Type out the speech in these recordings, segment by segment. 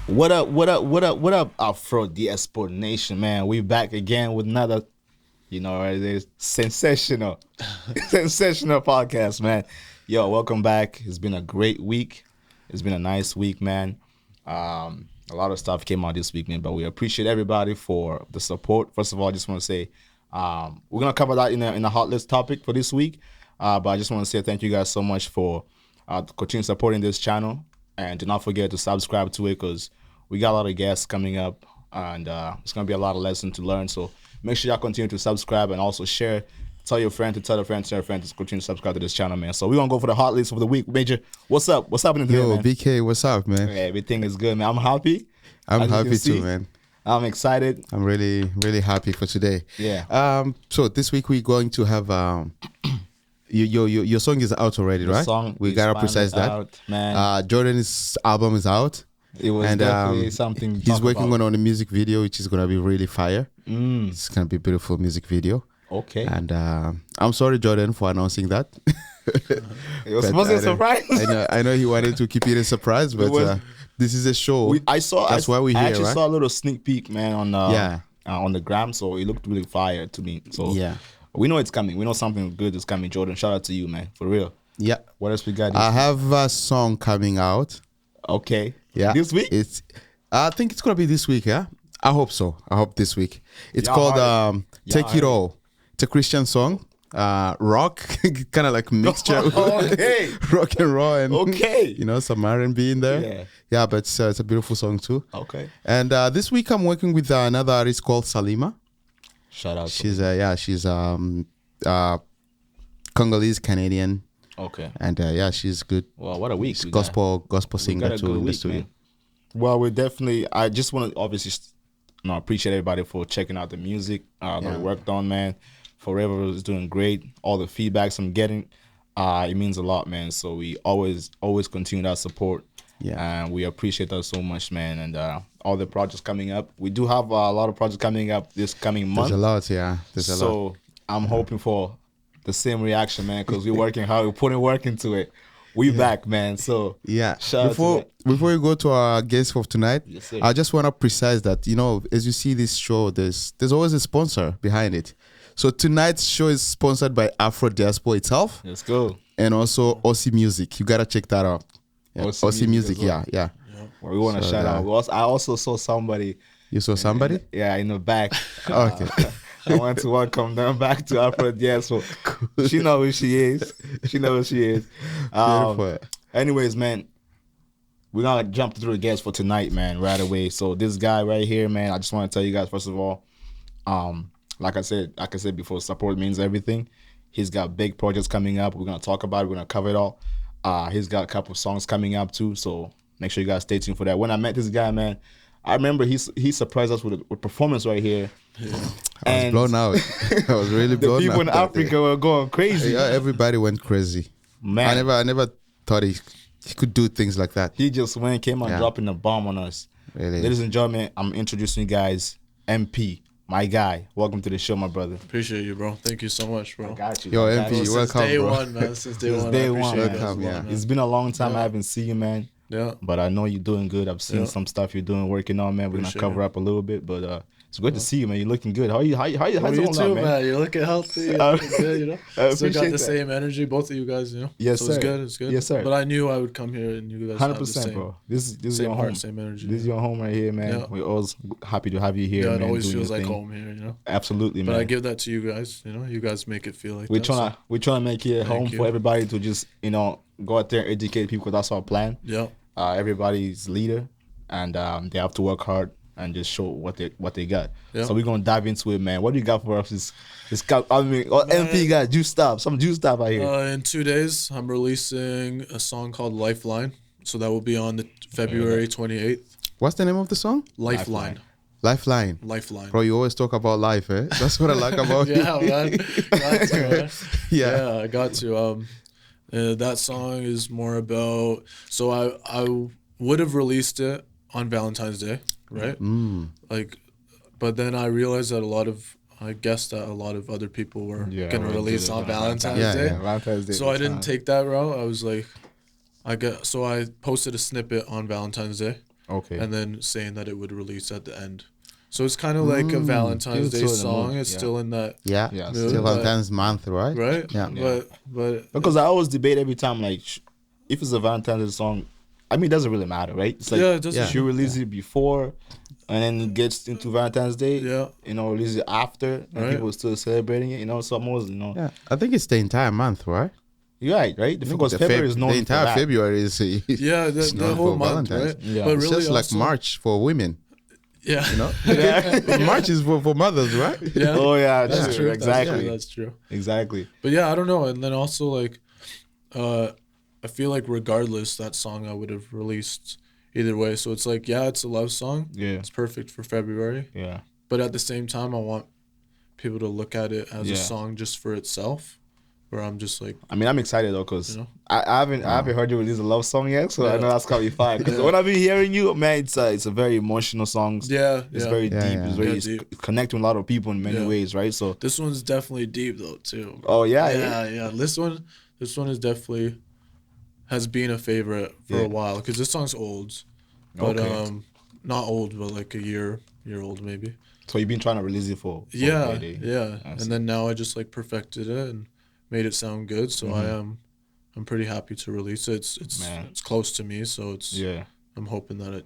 What up, AFRODIASPO Nation, man. We back again with another, it is sensational, sensational podcast, man. Yo, welcome back. It's been a great week. It's been a nice week, man. A lot of stuff came out this week, man, but we appreciate everybody for the support. First of all, I just want to say, we're going to cover that in a hot list topic for this week, but I just want to say thank you guys so much for continue supporting this channel, and do not forget to subscribe to it because we got a lot of guests coming up, and it's going to be a lot of lessons to learn. So make sure y'all continue to subscribe and also share. Tell your friend to tell a friend to tell a friend to continue to subscribe to this channel, man. So we're going to go for the hot list of the week. Major, what's up? What's happening today, man? BK, what's up, man? Yeah, everything is good, man. I'm happy. I'm happy too, man. I'm excited. I'm really, really happy for today. Yeah. So this week we're going to have your song is out already, right? Song we gotta precise that. Out, man. Jordan's album is out. It was definitely something. He's working on a music video, which is gonna be really fire. Mm. It's gonna be a beautiful music video. Okay. And I'm sorry, Jordan, for announcing that. It was supposed to be a surprise. I know he wanted to keep it a surprise, but this is a show. That's why we're here, I actually saw a little sneak peek, man, on the gram, so it looked really fire to me. So yeah, we know it's coming. We know something good is coming. Jordan, shout out to you, man, for real. Yeah. What else we got? I have a song coming out. Okay. Yeah. This week? I think it's gonna be this week. Yeah. I hope so. I hope this week. It's called "Take It All." It's a Christian song. Rock, kind of like mixture. Okay. Rock and roll, and okay, some R&B in there. Yeah, but it's a beautiful song too. Okay. And this week I'm working with another artist called Salima. Shout out. She's Congolese Canadian. Okay. And she's good. Well, what a week. Gospel singer too in the studio. Man. Well, I just want to obviously appreciate everybody for checking out the music that we worked on, man. Forever is doing great. All the feedbacks I'm getting, it means a lot, man. So we always continue that support. Yeah. And we appreciate that so much, man. And all the projects coming up. We do have a lot of projects coming up this coming month. There's a lot, yeah. So I'm hoping for the same reaction, man, because we're working hard. We're putting work into it. We back, man. So before we go to our guest for tonight, yes, I just want to precise that, as you see this show, there's always a sponsor behind it. So tonight's show is sponsored by AFRODIASPO itself. Let's go. And also Aussie Music. You gotta check that out. Yeah, Aussie Music, well. Yeah. Well, we want to shout out. I also saw somebody. You saw somebody? Yeah, in the back. Okay. I want to welcome them back to AFRODIASPO. Cool. She knows who she is. Anyways, man, we're gonna jump through the guests for tonight, man, right away. So this guy right here, man, I just want to tell you guys, first of all, like I said before, support means everything. He's got big projects coming up. We're gonna talk about it. We're gonna cover it all. He's got a couple of songs coming up too, so make sure you guys stay tuned for that. When I met this guy, man, I remember he surprised us with a performance right here. Yeah. I was blown out. I was really blown out. The people in Africa were going crazy. Yeah, everybody went crazy. Man, I never thought he could do things like that. He just came on dropping a bomb on us. Really? Ladies and gentlemen, I'm introducing you guys MP. My guy, welcome to the show, my brother. Appreciate you, bro. Thank you so much, bro. I got you. Yo, MP, welcome, day bro. one, man. Since day one, Welcome, yeah. It's been a long time I haven't seen you, man. Yeah. But I know you're doing good. I've seen some stuff you're doing, working on, man. We're gonna cover up a little bit, but it's good to see you, man. You're looking good. How's you too, man? Man. You're looking healthy. You're looking good, Still got the that. Same energy, both of you guys, Yes, so sir. It's good. Yes, sir. But I knew I would come here and you guys 100%, have the same, bro. This is same your heart, home. same energy. This is your home right here, man. Yeah. We're always happy to have you here, yeah, man. It always feels like thing. home here, Absolutely, man. But I give that to you guys, You guys make it feel like we're trying to make it home for everybody to just, go out there and educate people, because that's our plan. Yeah. Everybody's leader, and they have to work hard and just show what they got. Yeah. So we're gonna dive into it, man. What do you got for us? MP got some juice stuff out here. In 2 days, I'm releasing a song called Lifeline. So that will be on the February 28th. What's the name of the song? Lifeline. Bro, you always talk about life, eh? That's what I like about you. Yeah, man. Got to, man. Yeah, I got to. That song is more about. So I would have released it on Valentine's Day, right? But then I realized that I guessed that a lot of other people were gonna release on Valentine's Day. Valentine's Day. So I didn't take that route. I was like, so I posted a snippet on Valentine's Day. Okay. and then saying that it would release at the end. So it's kind of like a Valentine's Day still in the song. mood, It's yeah. still in that, Yeah. Yeah, Still Still but- Valentine's month, right? right? Yeah. But Because I always debate every time, like, if it's a Valentine's Day song, I mean, it doesn't really matter, right? It's like, yeah, it doesn't. Yeah. she release it before, and then it gets into Valentine's Day, Yeah. you know, release it after, and Right. people are still celebrating it, you know. So I'm always, you know, Yeah. I think it's the entire month, right? you're right? I think Because the February is known the for entire that. February is Yeah, it's the known whole for month, Valentine's. right? Yeah. But It's really, just like also, March for women, Yeah, you know. Yeah. March is for mothers, right? yeah. Oh yeah, That's true. Exactly. That's true. Exactly. But yeah, I don't know. And then also like, I feel like regardless, that song I would have released either way. So it's like, yeah, it's a love song. Yeah. It's perfect for February. Yeah. But at the same time, I want people to look at it as Yeah. a song just for itself. Where I'm just like, I mean, I'm excited though, cause You know? I haven't heard you release a love song yet, so I Yeah. know that's gonna be fine. Because when I've been hearing you, man, it's a very emotional song. yeah, It's yeah. very Yeah, deep. yeah. It's very Yeah, it's deep. connecting with a lot of people in many Yeah. ways, right? So, This one's definitely deep though too. oh yeah, Yeah. This one is definitely has been a favorite for Yeah. a while because this song's old, but Okay. not old, but like a year old maybe. So you've been trying to release it for a Yeah, day. yeah. I And see. then now I just like perfected it and made it sound good. So Mm-hmm. I'm pretty happy to release it. Man. It's close to me, so Yeah, I'm hoping that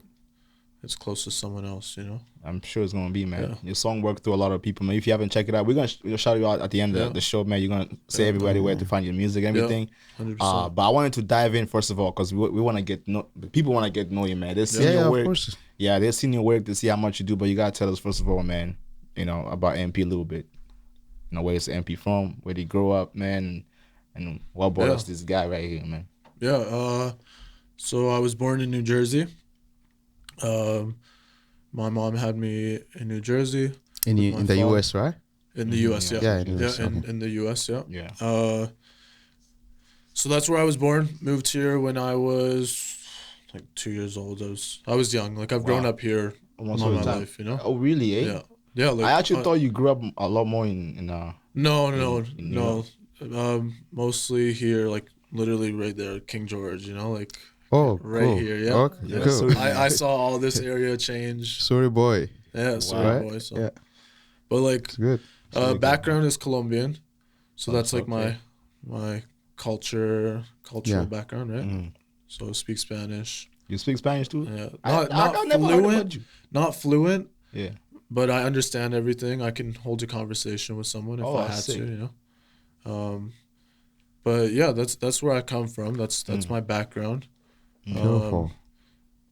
it's close to someone else, you know. I'm sure it's gonna be, man. Yeah. Your song worked through a lot of people, man. If you haven't checked it out, we're gonna shout you out at the end Yeah. of the show, man. You're gonna say everybody where to find your music, and everything. 100%. But I wanted to dive in first of all because we want to get people want to get to know you, man. They've seen Yeah, your of work. course. Yeah, they've seen your work to see how much you do, but you gotta tell us first of all, man. You know about MP a little bit. You know where is MP from? Where did he grow up, man? And what brought Yeah. us this guy right here, man? Yeah, so I was born in New Jersey. My mom had me in New Jersey, In With my the father. US, right? in the U.S. Yeah, Yeah, in the US, okay. in the U.S. Yeah. Yeah. So that's where I was born. Moved here when I was like 2 years old. I was young. Like I've grown Wow. up here Almost all all my the time. life. You know. Oh really? Eh? Yeah. Yeah. Like, I actually thought you grew up a lot more in No, in New no. Mostly here, like literally right there, King George. You know, like Oh, right cool. here. Yeah. Okay, Yeah, cool. so- I saw all this area change. Sorry, boy. Yeah, sorry, Right? boy. So, Yeah, but like it's good. really good. background is Colombian, so Oh, that's like okay. my cultural Yeah. background, right? Mhm. So I speak Spanish. You speak Spanish too? Yeah, I not never heard about fluent, you. not fluent, Yeah. but I understand everything. I can hold a conversation with someone if Oh, I had sick. to, you know. But yeah, that's where I come from. That's my background. Beautiful.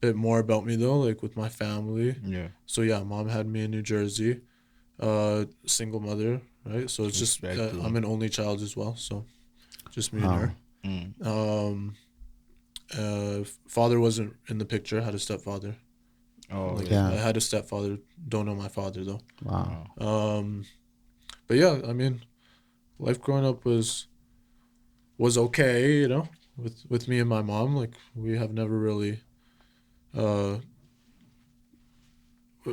Bit more about me though, like with my family. Yeah. So yeah, mom had me in New Jersey, single mother, right? So it's just Respect, I'm an only child as well, so just me and her. Mm. Father wasn't in the picture. I had a stepfather. Oh Like, yeah. I had a stepfather. Don't know my father though. Wow. But yeah, I mean, life growing up was okay, you know, with me and my mom. Like we have never really.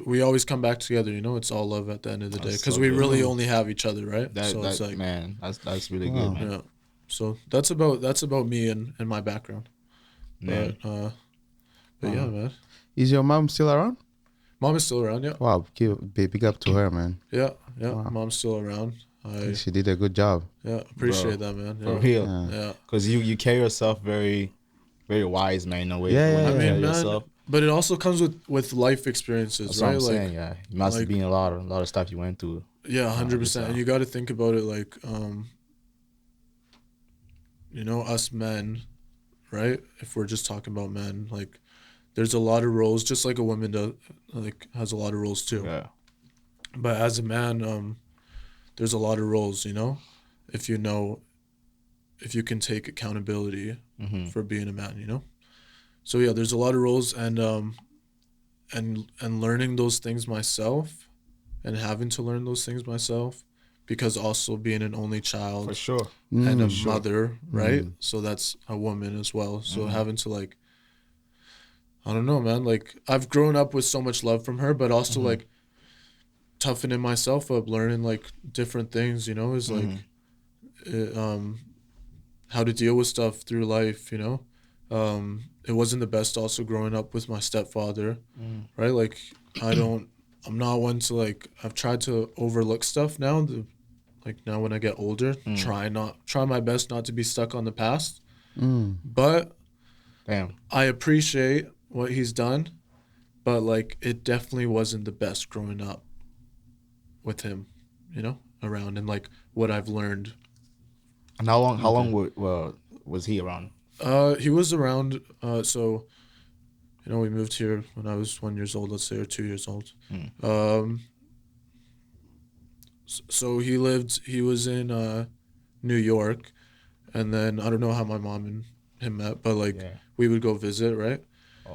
We always come back together, you know. It's all love at the end of the day That's because so we good. really only have each other, right? That, so that it's like, man, that's really Wow. good, man. yeah. So that's about me and my background. Man. But yeah, man. Is your mom still around? Mom is still around, yeah. Wow, big up to her, man. Yeah. Wow. Mom's still around. She did a good job. Appreciate that, man. For Yeah. real. Yeah. Yeah. Because you carry yourself very, very wise, man, in a way. Yeah, when yeah, you yeah. carry Man, yourself. but it also comes with life experiences, That's right? what I'm Like, saying, yeah. It must have like- been a lot of stuff you went through. yeah, 100%. so. And you got to think about it like, you know, us men, right? If we're just talking about men, like, there's a lot of roles, just like a woman does, like, has a lot of roles too. Yeah. But as a man, there's a lot of roles, you know, if you can take accountability for being a man, you know. So yeah, there's a lot of roles, and learning those things myself, and having to learn those things myself, because also being an only child For sure. and a Sure. mother, right? So that's a woman as well. So having to like, I don't know, man. Like I've grown up with so much love from her, but also like toughening myself up, learning like different things. You know, is like how to deal with stuff through life. You know, it wasn't the best also growing up with my stepfather, right? Like I'm not one to like, I've tried to overlook stuff now. Like now when I get older, try my best not to be stuck on the past. But Damn. I appreciate what he's done, but like it definitely wasn't the best growing up with him, around, and like what I've learned. And how long was he around? He was around. So, we moved here when I was 1 year old, let's say, or 2 years old. So he was in New York, and then I don't know how my mom and him met, but like we would go visit, right?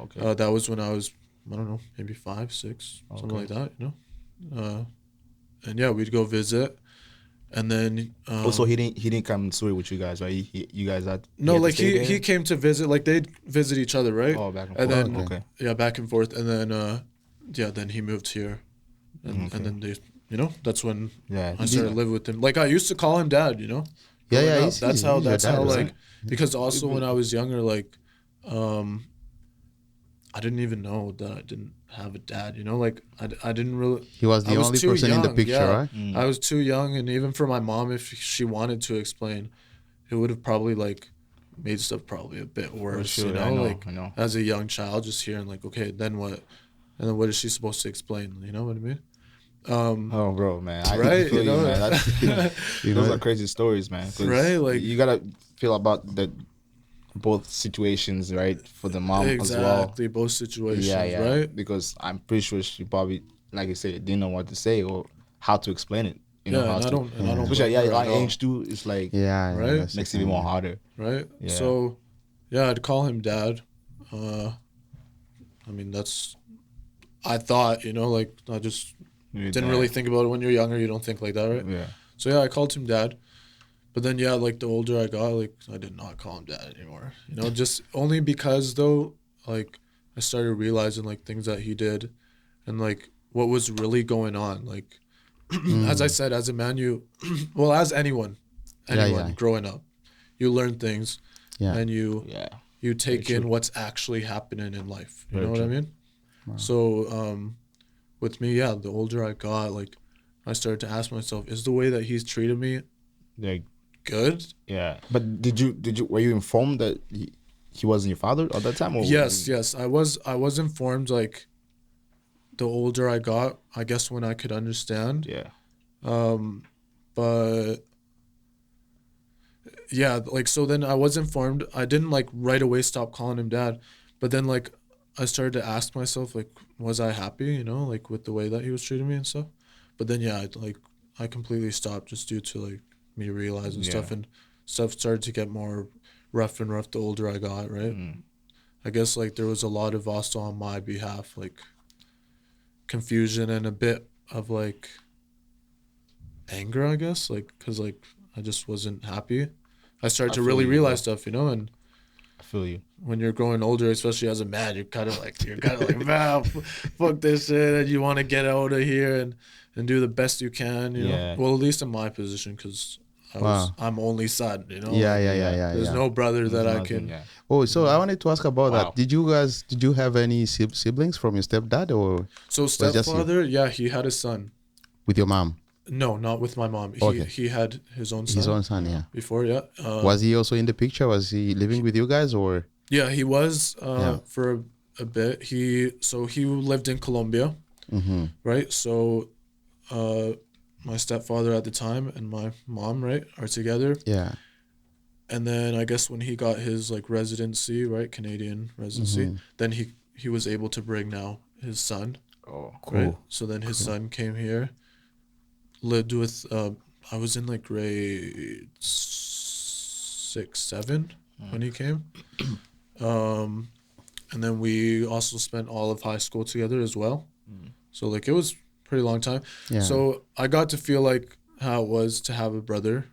Okay. That was when I was, I don't know, maybe 5, 6, something like that, and yeah, we'd go visit, and then So he didn't come to Surrey with you guys, right? You guys had he came to visit, like they'd visit each other, right? Oh, back and and forth. then Okay. back and forth, and then then he moved here, and then they, that's when I started living with him. Like I used to call him dad, Yeah, growing up. he's That's your how dad, like right? because also when I was younger, like I didn't even know that I didn't have a dad, like I didn't really. He was the only too person in the young, picture, right? I was too young, and even for my mom, if she wanted to explain, it would have probably like made stuff probably a bit worse, sure, I I know. as a young child, just hearing like, okay, then what, and then what is she supposed to explain? You know what I mean? Oh, bro, man. I Right, feel you, man. know? Those are crazy stories, man. 'Cause Right, like- you gotta feel about both situations, right? For the mom as well. Exactly, both situations, Yeah. right? Because I'm pretty sure she probably, like you said, didn't know what to say or how to explain it. How and I to. don't Especially blame her like at all. age too, it's like Yeah, Right? that's makes the it even thing. more harder. Right? Yeah. So, yeah, I'd call him dad. I mean, I thought, like, I just Your didn't dad. really think about it when you're younger. You don't think like that, right? Yeah. So, yeah, I called him dad. But then, yeah, like, the older I got, like, I did not call him dad anymore. Just only because, though, like, I started realizing, like, things that he did and, like, what was really going on. Like, as I said, as a man, as anyone Yeah. growing up, you learn things and you take in what's actually happening in life. You know what I mean? Wow. So with me, the older I got, like I started to ask myself, is the way that he's treated me Like, good? yeah. But were you informed that he wasn't your father at that time? Or Yes. I was informed, like, the older I got, I guess when I could understand. Yeah. But yeah, like, so then I was informed. I didn't like right away stop calling him dad, but then like I started to ask myself, like, was I happy, like with the way that he was treating me and stuff? But then I completely stopped just due to like me realizing stuff, and stuff started to get more rough and rough the older I got, right? I guess like there was a lot of also on my behalf, like confusion and a bit of like anger, I guess, like because like I just wasn't happy. I started to really realize stuff, and I feel you. when you're growing older, especially as a man, you're kind of like, wow, fuck this shit, and you want to get out of here and do the best you can, you know. Well, at least in my position, because I'm only son, Yeah. There's no brother that I can. Yeah. Oh, so I wanted to ask about that. Did you have any siblings from your stepdad, or So stepfather, he had a son. With your mom? No, not with my mom. Okay. He had his own son. His own son, yeah. Before, yeah. Was he also in the picture? Was he living with you guys, or? Yeah, he was for a bit. He lived in Colombia, right? So, my stepfather at the time and my mom, right, are together. Yeah. And then I guess when he got his like residency, right, Canadian residency, then he was able to bring now his son. Oh, cool. Right? So then his son came here, lived with. I was in like grade 6, 7 when he came. And then we also spent all of high school together as well. So like it was a pretty long time. Yeah. So I got to feel like how it was to have a brother,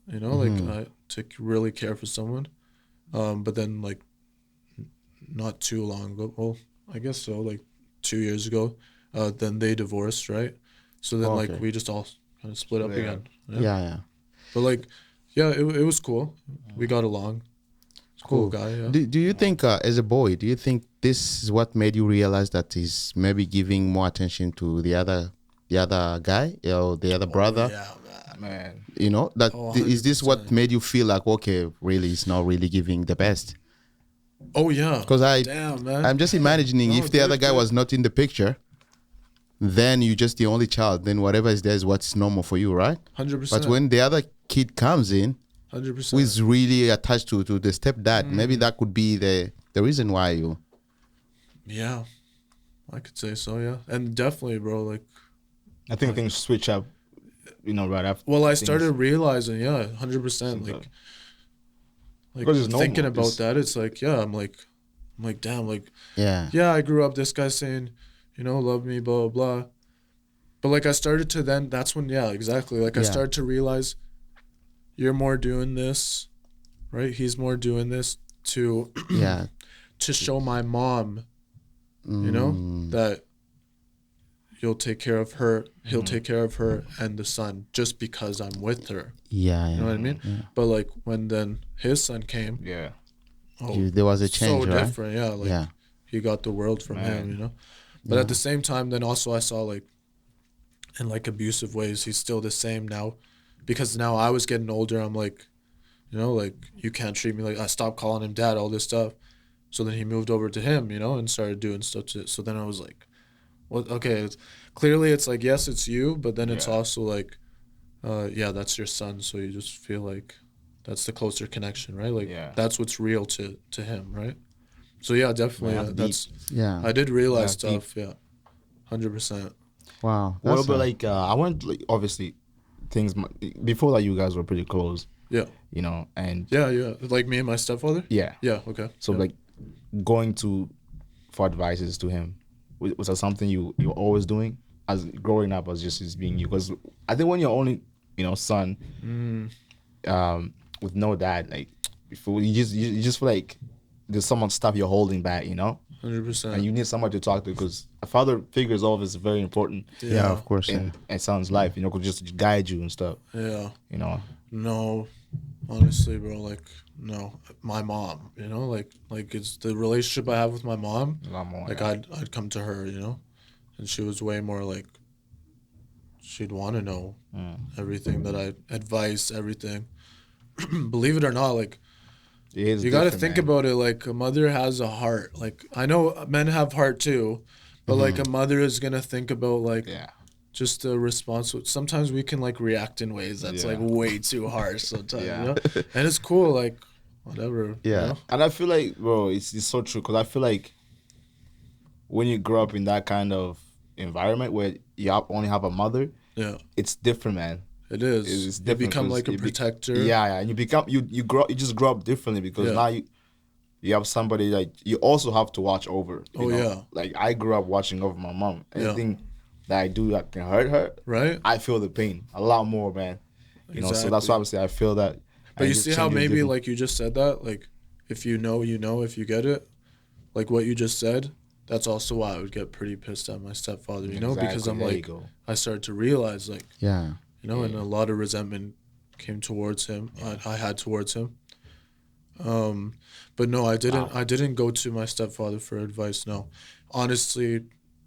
like to really care for someone. But then like not too long ago, well, I guess so, like 2 years ago, then they divorced, right? So then like we just all kind of split up again. Yeah. But like, yeah, it was cool. We got along. Cool guy. Yeah. Do you think, as a boy, do you think this is what made you realize that he's maybe giving more attention to the other guy or the other brother? Yeah, Man. You know, that is this what 100%. made you feel like, okay, really, he's not really giving the best? Oh yeah. Because Damn, man. I'm just imagining No, if the other guy was not in the picture, then you're just the only child. Then whatever is there is what's normal for you, right? 100%. But when the other kid comes in, 100%. who is really attached to the stepdad, maybe that could be the reason why you. Yeah, I could say so. Yeah, and definitely, bro. Like, I think things switch up, right after. well, I things- started realizing, 100%. Like Because it's thinking normal, about just- that, it's like, I'm like, damn, like, Yeah. yeah, I grew up. This guy saying, love me, blah blah blah. But like, I started to then. That's when, exactly. Like, I Yeah. started to realize, you're more doing this, right? He's more doing this to Yeah. to show my mom, that you'll take care of her. He'll take care of her and the son just because I'm with her. Yeah. You know what I mean? Yeah. But like when then his son came, Yeah. There was a change, so right? different. Yeah, like Yeah. he got the world from Man. him, But at the same time, then also I saw like in like abusive ways, he's still the same now, because now I was getting older. I'm like, like you can't treat me like. I stopped calling him dad, all this stuff. So then he moved over to him, and started doing stuff to. So then I was like, well, okay, clearly it's like, yes, it's you, but then it's Yeah. also like, that's your son. So you just feel like that's the closer connection, right? Like that's what's real to him, right? So yeah, definitely. Man, that's Yeah. I did realize That's deep. stuff. Yeah, 100%. Wow. Well, That's but a- like I went like obviously things before that you guys were pretty close, Yeah, and yeah. Like me and my stepfather. yeah. Yeah. Okay. So yeah. like going for advices to him, was that something you were always doing as growing up as just being you? Because I think when you're only son, with no dad, like before you just feel like there's some stuff you're holding back, 100%. and you need someone to talk to, because a father figure is always very important yeah, of course. in a son's life, could just guide you and stuff, Yeah. know. No, honestly, bro. Like, no, my mom. Like it's the relationship I have with my mom. A lot more. Like I'd come to her, and she was way more like. She'd want to know everything that I advice, everything. Believe it or not, like It is you got to different, think man. about it. Like a mother has a heart. Like I know men have heart too, but like a mother is gonna think about like Yeah. just the response. Sometimes we can like react in ways that's Yeah. like way too harsh sometimes, Yeah. and it's cool, like whatever. Yeah. And I feel like, bro, it's so true, because I feel like when you grow up in that kind of environment where you only have a mother, Yeah, it's different, man. it is. It's You different, become 'cause like a you protector. Yeah, and you just grow up differently, because Yeah. now you have somebody like you also have to watch over. Oh, yeah. Like I grew up watching over my mom. Yeah. Anything that I do that can hurt her, Right? I feel the pain a lot more, man. So that's Exactly. why obviously I feel that. But and you it see how changes maybe different- like you just said that, like if you know, if you get it, like what you just said, that's also why I would get pretty pissed at my stepfather, because Exactly, I'm there you like, go. I started to realize like, Yeah. and a lot of resentment came towards him. I had towards him. But no, I didn't. Wow. I didn't go to my stepfather for advice. No, honestly,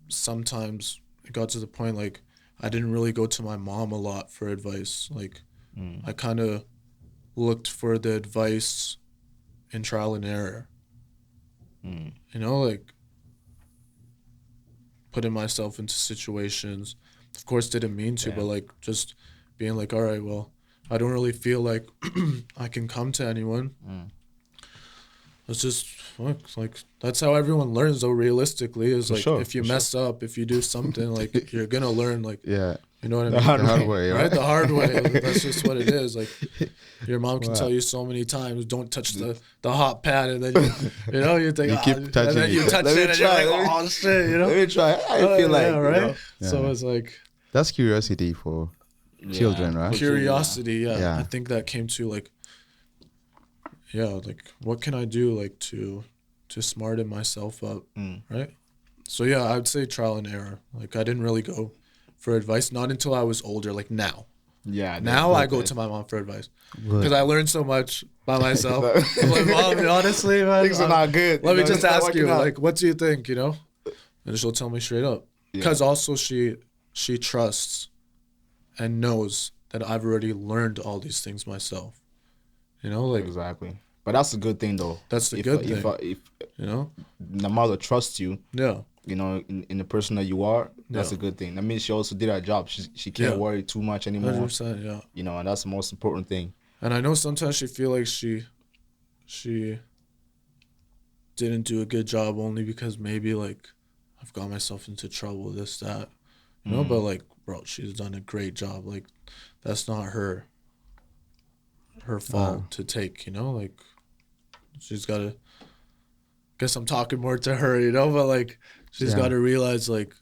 sometimes it got to the point like I didn't really go to my mom a lot for advice. Like I kind of looked for the advice in trial and error. Like putting myself into situations. Of course, didn't mean to, but like just being like, all right, well, I don't really feel like I can come to anyone. Let's just like that's how everyone learns, though. Realistically, is For like sure, if you for mess up, if you do something, like you're gonna learn. Like Yeah. you know what I The mean? hard The hard way. way, Right, right? the hard way. That's just what it is. Like your mom can Wow. tell you so many times, don't touch the hot pad, and then you think, You keep and touching then you it. touch Let me it, and try, you're let like, me- oh shit, Let me try. I feel like, yeah, right. Yeah. So it's like That's curiosity for children, right? curiosity. Yeah. Yeah. I think that came to like, like what can I do like to smarten myself up, right? So yeah, I would say trial and error. Like I didn't really go for advice, not until I was older. Like now, Yeah. Now I go to my mom for advice because I learned so much by myself. I'm like, Mom, honestly, man, things are not good. Let me know, just it's not ask you, working out. like, what do you think? You know, and she'll tell me straight up. Because also she trusts and knows that I've already learned all these things myself. You know, like Exactly. But that's a good thing, though. That's the good thing. If you know, the mother trusts you, yeah, you know, in the person that you are, that's a good thing. That means she also did her job. She can't worry too much anymore. 100%, yeah. You know, and that's the most important thing. And I know sometimes she feel like she didn't do a good job only because maybe like I've got myself into trouble, this, that. You know, but like, bro, she's done a great job. Like, that's not her fault to take, you know? Like, she's got to, guess I'm talking more to her, you know? But like, she's got to realize, like,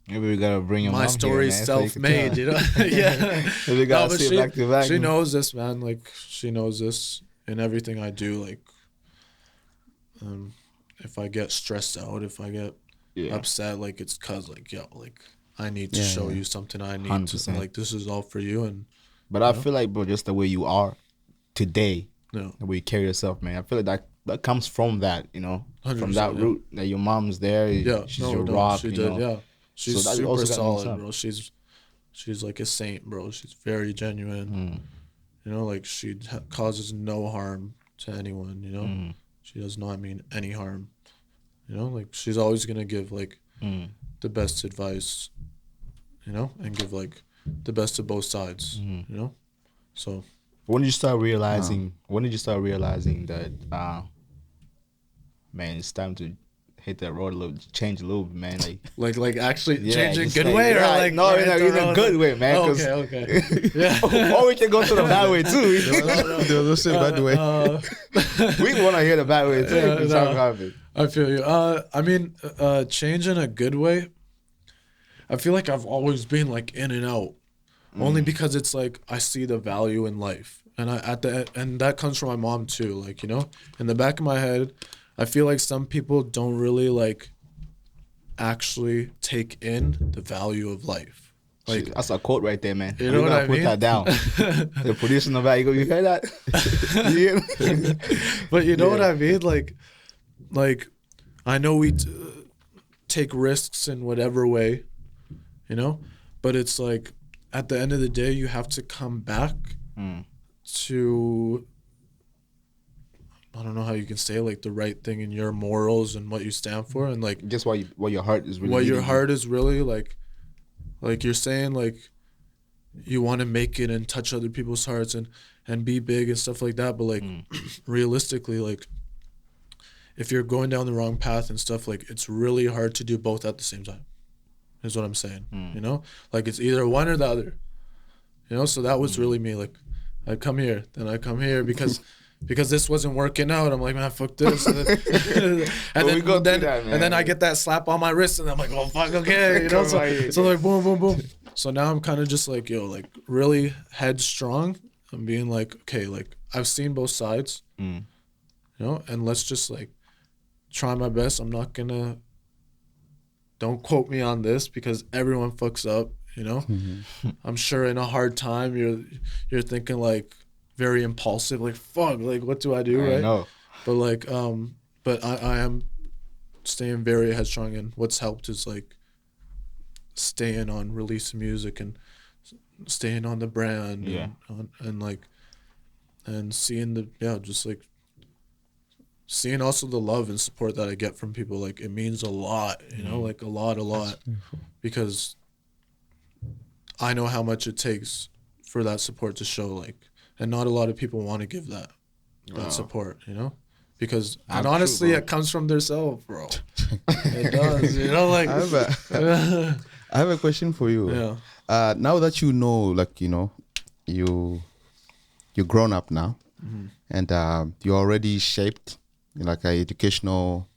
maybe we gotta bring your my mom story's here, self-made, you know? Yeah. Maybe we gotta see it back to back. She knows this, man. Like, she knows this in everything I do. Like, if I get stressed out, if I get upset, like, it's cause, like, yo, like, I need to show you something. I need 100%. to, like, this is all for you. And But I feel like, bro, just the way you are today, the way you carry yourself, man, I feel like that comes from that, you know, from that root that your mom's there. She's your rock. She you did, know? yeah. She's So that super also got solid, mixed up. bro. She's like a saint, bro. She's very genuine. You know, like, she causes no harm to anyone, you know? She does not mean any harm. You know, like, she's always going to give, like, the best advice, you know, and give, like, the best of both sides, you know? So. When did you start realizing, that, man, it's time to hit that road a little, change a little bit, man? Like actually changing just good like, way or yeah, like no, in a good way, man. Oh, okay. Yeah. Or we can go to the bad way too. Don't say bad way. We want to hear the bad way too. Yeah, if it's no. not happening. I feel you. I mean, change in a good way. I feel like I've always been like in and out, only because it's like I see the value in life, and and that comes from my mom too. Like, you know, in the back of my head, I feel like some people don't really like actually take in the value of life. Like, Shit, that's a quote right there, man. You know We what gotta I put mean? that down. The producer in the back, you heard that? Yeah. But you know what I mean? Like I know we take risks in whatever way, you know, but it's like at the end of the day, you have to come back to, I don't know how you can say, like, the right thing in your morals and what you stand for, and like Just what your heart is really. what your leading heart is really like you're saying, like, you want to make it and touch other people's hearts and be big and stuff like that, but like realistically, like, if you're going down the wrong path and stuff, like, it's really hard to do both at the same time, is what I'm saying. You know, like, it's either one or the other, you know. So that was really me. Like, I come here, then I come here because this wasn't working out. I'm like, man, fuck this. And then I get that slap on my wrist, and I'm like, oh, fuck, okay. You know, so like, boom, boom, boom. So now I'm kind of just like, yo, like, really headstrong. I'm being like, okay, like, I've seen both sides, you know, and let's just, like, try my best. I'm not gonna, don't quote me on this because everyone fucks up, you know. I'm sure in a hard time, you're thinking, like, very impulsive, like, fuck, like, what do I do, right? I know. But like, but I am staying very headstrong, and what's helped is like staying on releasing music and staying on the brand, and like, and seeing just like seeing also the love and support that I get from people. Like, it means a lot, you know, like a lot, because I know how much it takes for that support to show, like, and not a lot of people want to give that support, you know, because and honestly, it comes from their self, bro. It does, you know, like. I have a question for you. Yeah. Now that you know, like, you know, you're grown up now, and you're already shaped, like, a educational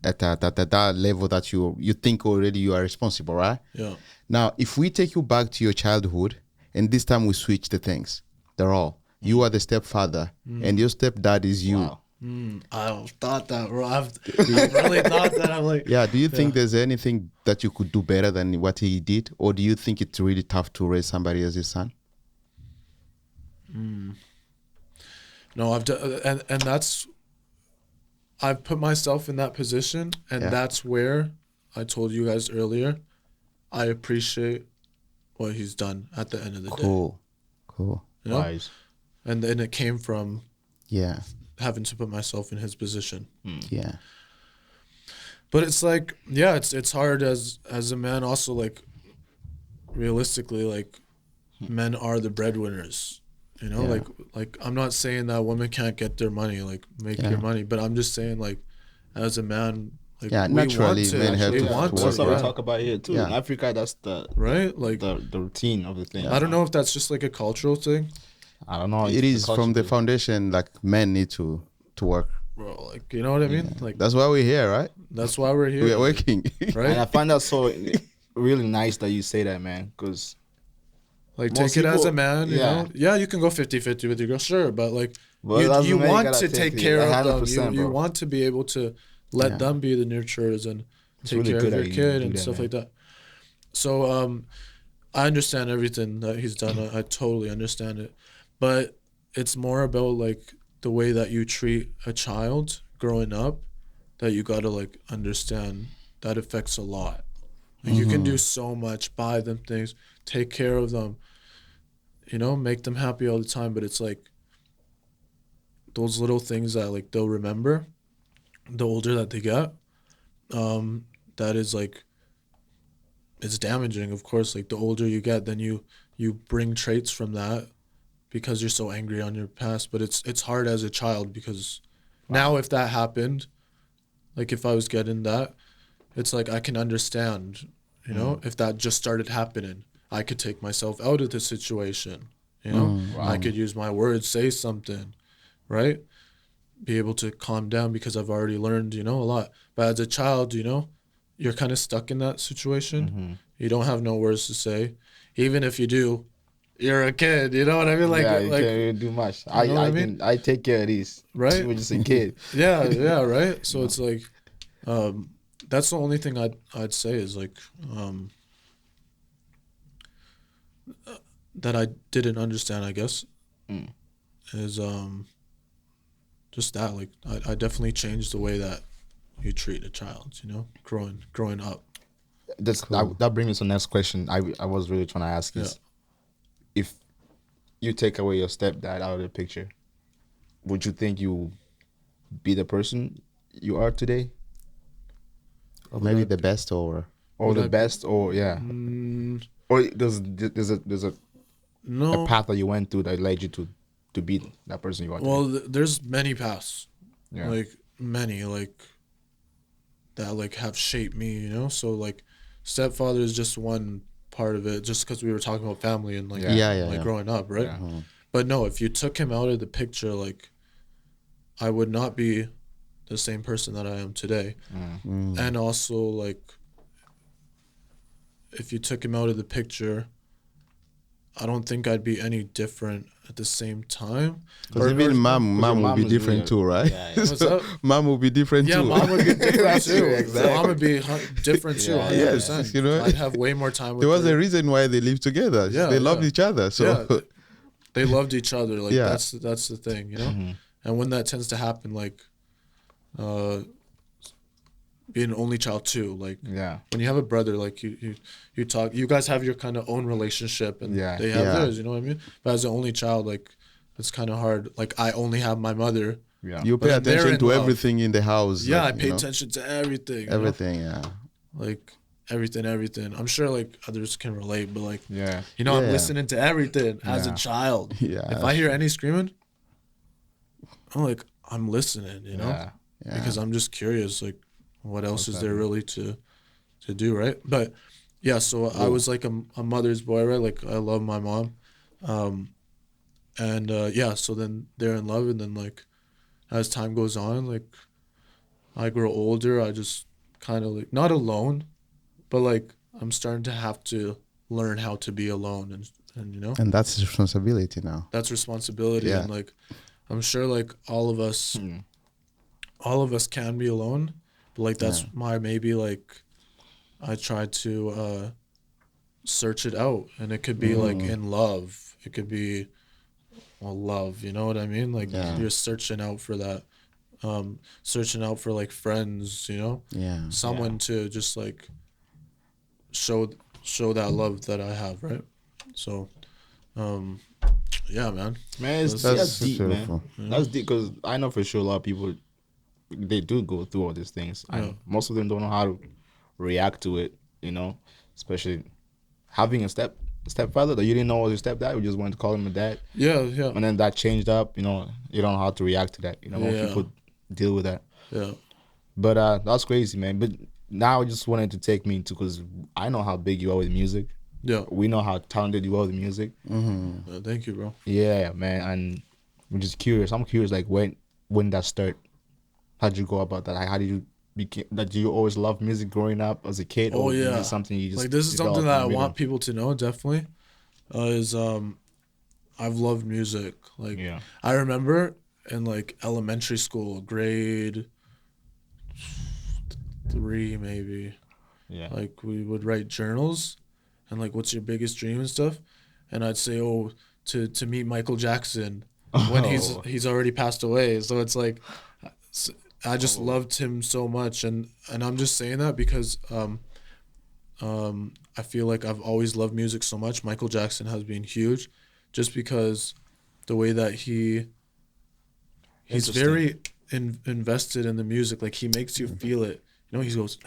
at that level that you think already you are responsible, right? Yeah. Now, if we take you back to your childhood, and this time we switch the things, they're all you are the stepfather, and your stepdad is you. Wow. I've thought that, bro. I've really thought that. I'm like, Yeah. Do you think there's anything that you could do better than what he did, or do you think it's really tough to raise somebody as your son? no, I've done, and that's, I've put myself in that position, and that's where I told you guys earlier, I appreciate what he's done at the end of the day. Cool. You know? Wise. And then it came from Yeah. having to put myself in his position. Yeah. But it's like, yeah, it's hard as a man also, like, realistically, like, men are the breadwinners, you know? Like I'm not saying that women can't get their money, like, make your money, but I'm just saying, like, as a man, like, we naturally, want to, men have we to want work. That's what we yeah. talk about here too. Yeah. In Africa, that's the Right? Like, the routine of the thing. I don't know if that's just like a cultural thing, I don't know. It is from the culture- foundation. Like men need to work. bro. Like, you know what I mean? Like, That's why we're here, right? that's why we're here. We are working. Right? And I find that so really nice that you say that, man. Because Like, most take it as people- a man, you yeah. know? Yeah, you can go 50-50 with your girl, sure, but, like, Well, as a you man, you want gotta to take take it care of 100%, them. You bro. want to be able to let them be the nurturers and take really care good of your that you kid do and that, stuff man. like that. So, I understand everything that he's done. I totally understand it. But it's more about, like, the way that you treat a child growing up that you got to, like, understand that affects a lot. Like, you can do so much, buy them things, take care of them, you know, make them happy all the time. But it's like those little things that, like, they'll remember the older that they get. That is, like, it's damaging, of course. Like, the older you get, then you bring traits from that because you're so angry on your past. But it's hard as a child because now if that happened, like, if I was getting that, it's like I can understand, you know, if that just started happening, I could take myself out of the situation, you know, I could use my words, say something, right? Be able to calm down because I've already learned, you know, a lot. But as a child, you know, you're kind of stuck in that situation. You don't have no words to say. Even if you do, you're a kid, you know what I mean? Like, yeah, you like, can't really do much. know what I mean? I take care of these. Right? We're just a kid. yeah, right? So it's like, that's the only thing I'd say is, like, that I didn't understand, I guess, is just that, like, I definitely changed the way that you treat a child, you know, growing up. That brings me to the next question. I was really trying to ask is, if you take away your stepdad out of the picture, would you think you be the person you are today? Or maybe the best, or Or the best, or yeah, or there's a No. path that you went through that led you to be that person you are. Well, today. there's many paths, Yeah. like, many, like, that, like, have shaped me, you know? So, like, stepfather is just one part of it, just because we were talking about family and, like, Yeah. growing up, right? Yeah. But no, if you took him out of the picture, like, I would not be the same person that I am today. And also, like, if you took him out of the picture, I don't think I'd be any different at the same time. because even mom will be is different weird. too, right? Yeah, What's up? Mom will be different Yeah, too. mom would be different That's too. true, exactly. Mom would be different too, 100%. Yes, you know. I'd have way more time with There was her. a reason why they lived together. Yeah, They loved yeah. each other. So Yeah, they loved each other. Like, Yeah. that's the thing, you know? And when that tends to happen, like, being an only child too, like, Yeah. when you have a brother, like, you talk, you guys have your kind of own relationship, and Yeah. they have Yeah. theirs, you know what I mean? But as an only child, like, it's kind of hard. Like, I only have my mother. Yeah. you pay But they're attention in to love. everything in the house. Yeah, like, I you pay know, attention to everything. you know? everything. Yeah. Like, everything. I'm sure, like, others can relate, but, like, Yeah. you know, I'm Yeah. listening to everything as a Yeah. child. Yeah. If I hear any screaming, I'm like, I'm listening, you know? Yeah. Yeah. Because I'm just curious, like, what else is there really to do, right? But yeah, so I was like a mother's boy, right? Like, I love my mom. And yeah, so then they're in love, and then, like, as time goes on, like, I grow older, I just kind of, like, not alone, but, like, I'm starting to have to learn how to be alone, and you know, And that's his responsibility now. that's responsibility. Yeah. And, like, I'm sure, like, all of us all of us can be alone, but like that's my maybe like I try to search it out, and it could be like in love, it could be love, you know what I mean? Like you're searching out for that, searching out for like friends, you know, someone to just like show that love that I have, right? So, yeah, man. Man, that's deep, man. That's deep because I know for sure a lot of people they do go through all these things, and most of them don't know how to react to it. You know, especially having a stepfather that you didn't know was your stepdad. You just wanted to call him a dad. Yeah. And then that changed up. You know, you don't know how to react to that. You know, most people deal with that. Yeah. But that's crazy, man. But now I just wanted to take me into, because I know how big you are with music. Yeah. We know how talented you are with music. Thank you, bro. Yeah, man. And I'm just curious. I'm curious, like when that start. How'd you go about that? Like, how did you became that? Do you always love music growing up as a kid? Oh, or yeah. is it something you just like this is something that I want people to know. Definitely, is I've loved music. Like I remember in like elementary school, grade 3 maybe. Yeah. Like we would write journals, and like, what's your biggest dream and stuff, and I'd say, oh, to meet Michael Jackson when he's already passed away. So it's like, I just loved him so much, and I'm just saying that because I feel like I've always loved music so much. Michael Jackson has been huge, just because the way that he's very invested in the music. Like he makes you feel it. You know, he goes.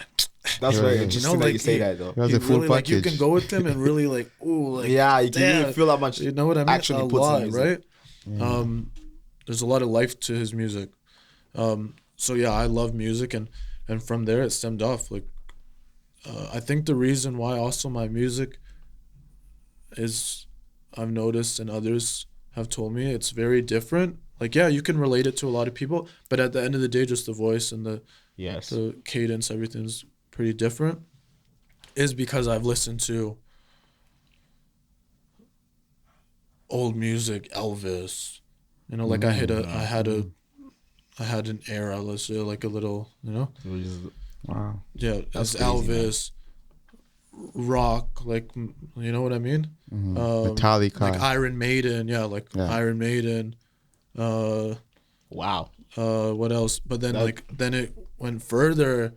That's very interesting that you say that though. He has a full really, like, you can go with him and really like, ooh, like you can really feel how much. You know what I mean? Actually, puts in music. Right? Yeah. There's a lot of life to his music. So yeah, I love music, and from there it stemmed off. Like, I think the reason why also my music is, I've noticed, and others have told me, it's very different. Like, yeah, you can relate it to a lot of people, but at the end of the day, just the voice and the cadence, everything's pretty different. Is because I've listened to old music, Elvis. You know, like I had an era, let's say, like a little, you know. Wow. Yeah, that's Elvis, man. Rock, like, you know what I mean? Metallica, like Iron Maiden, Iron Maiden. Wow. What else? But then then it went further.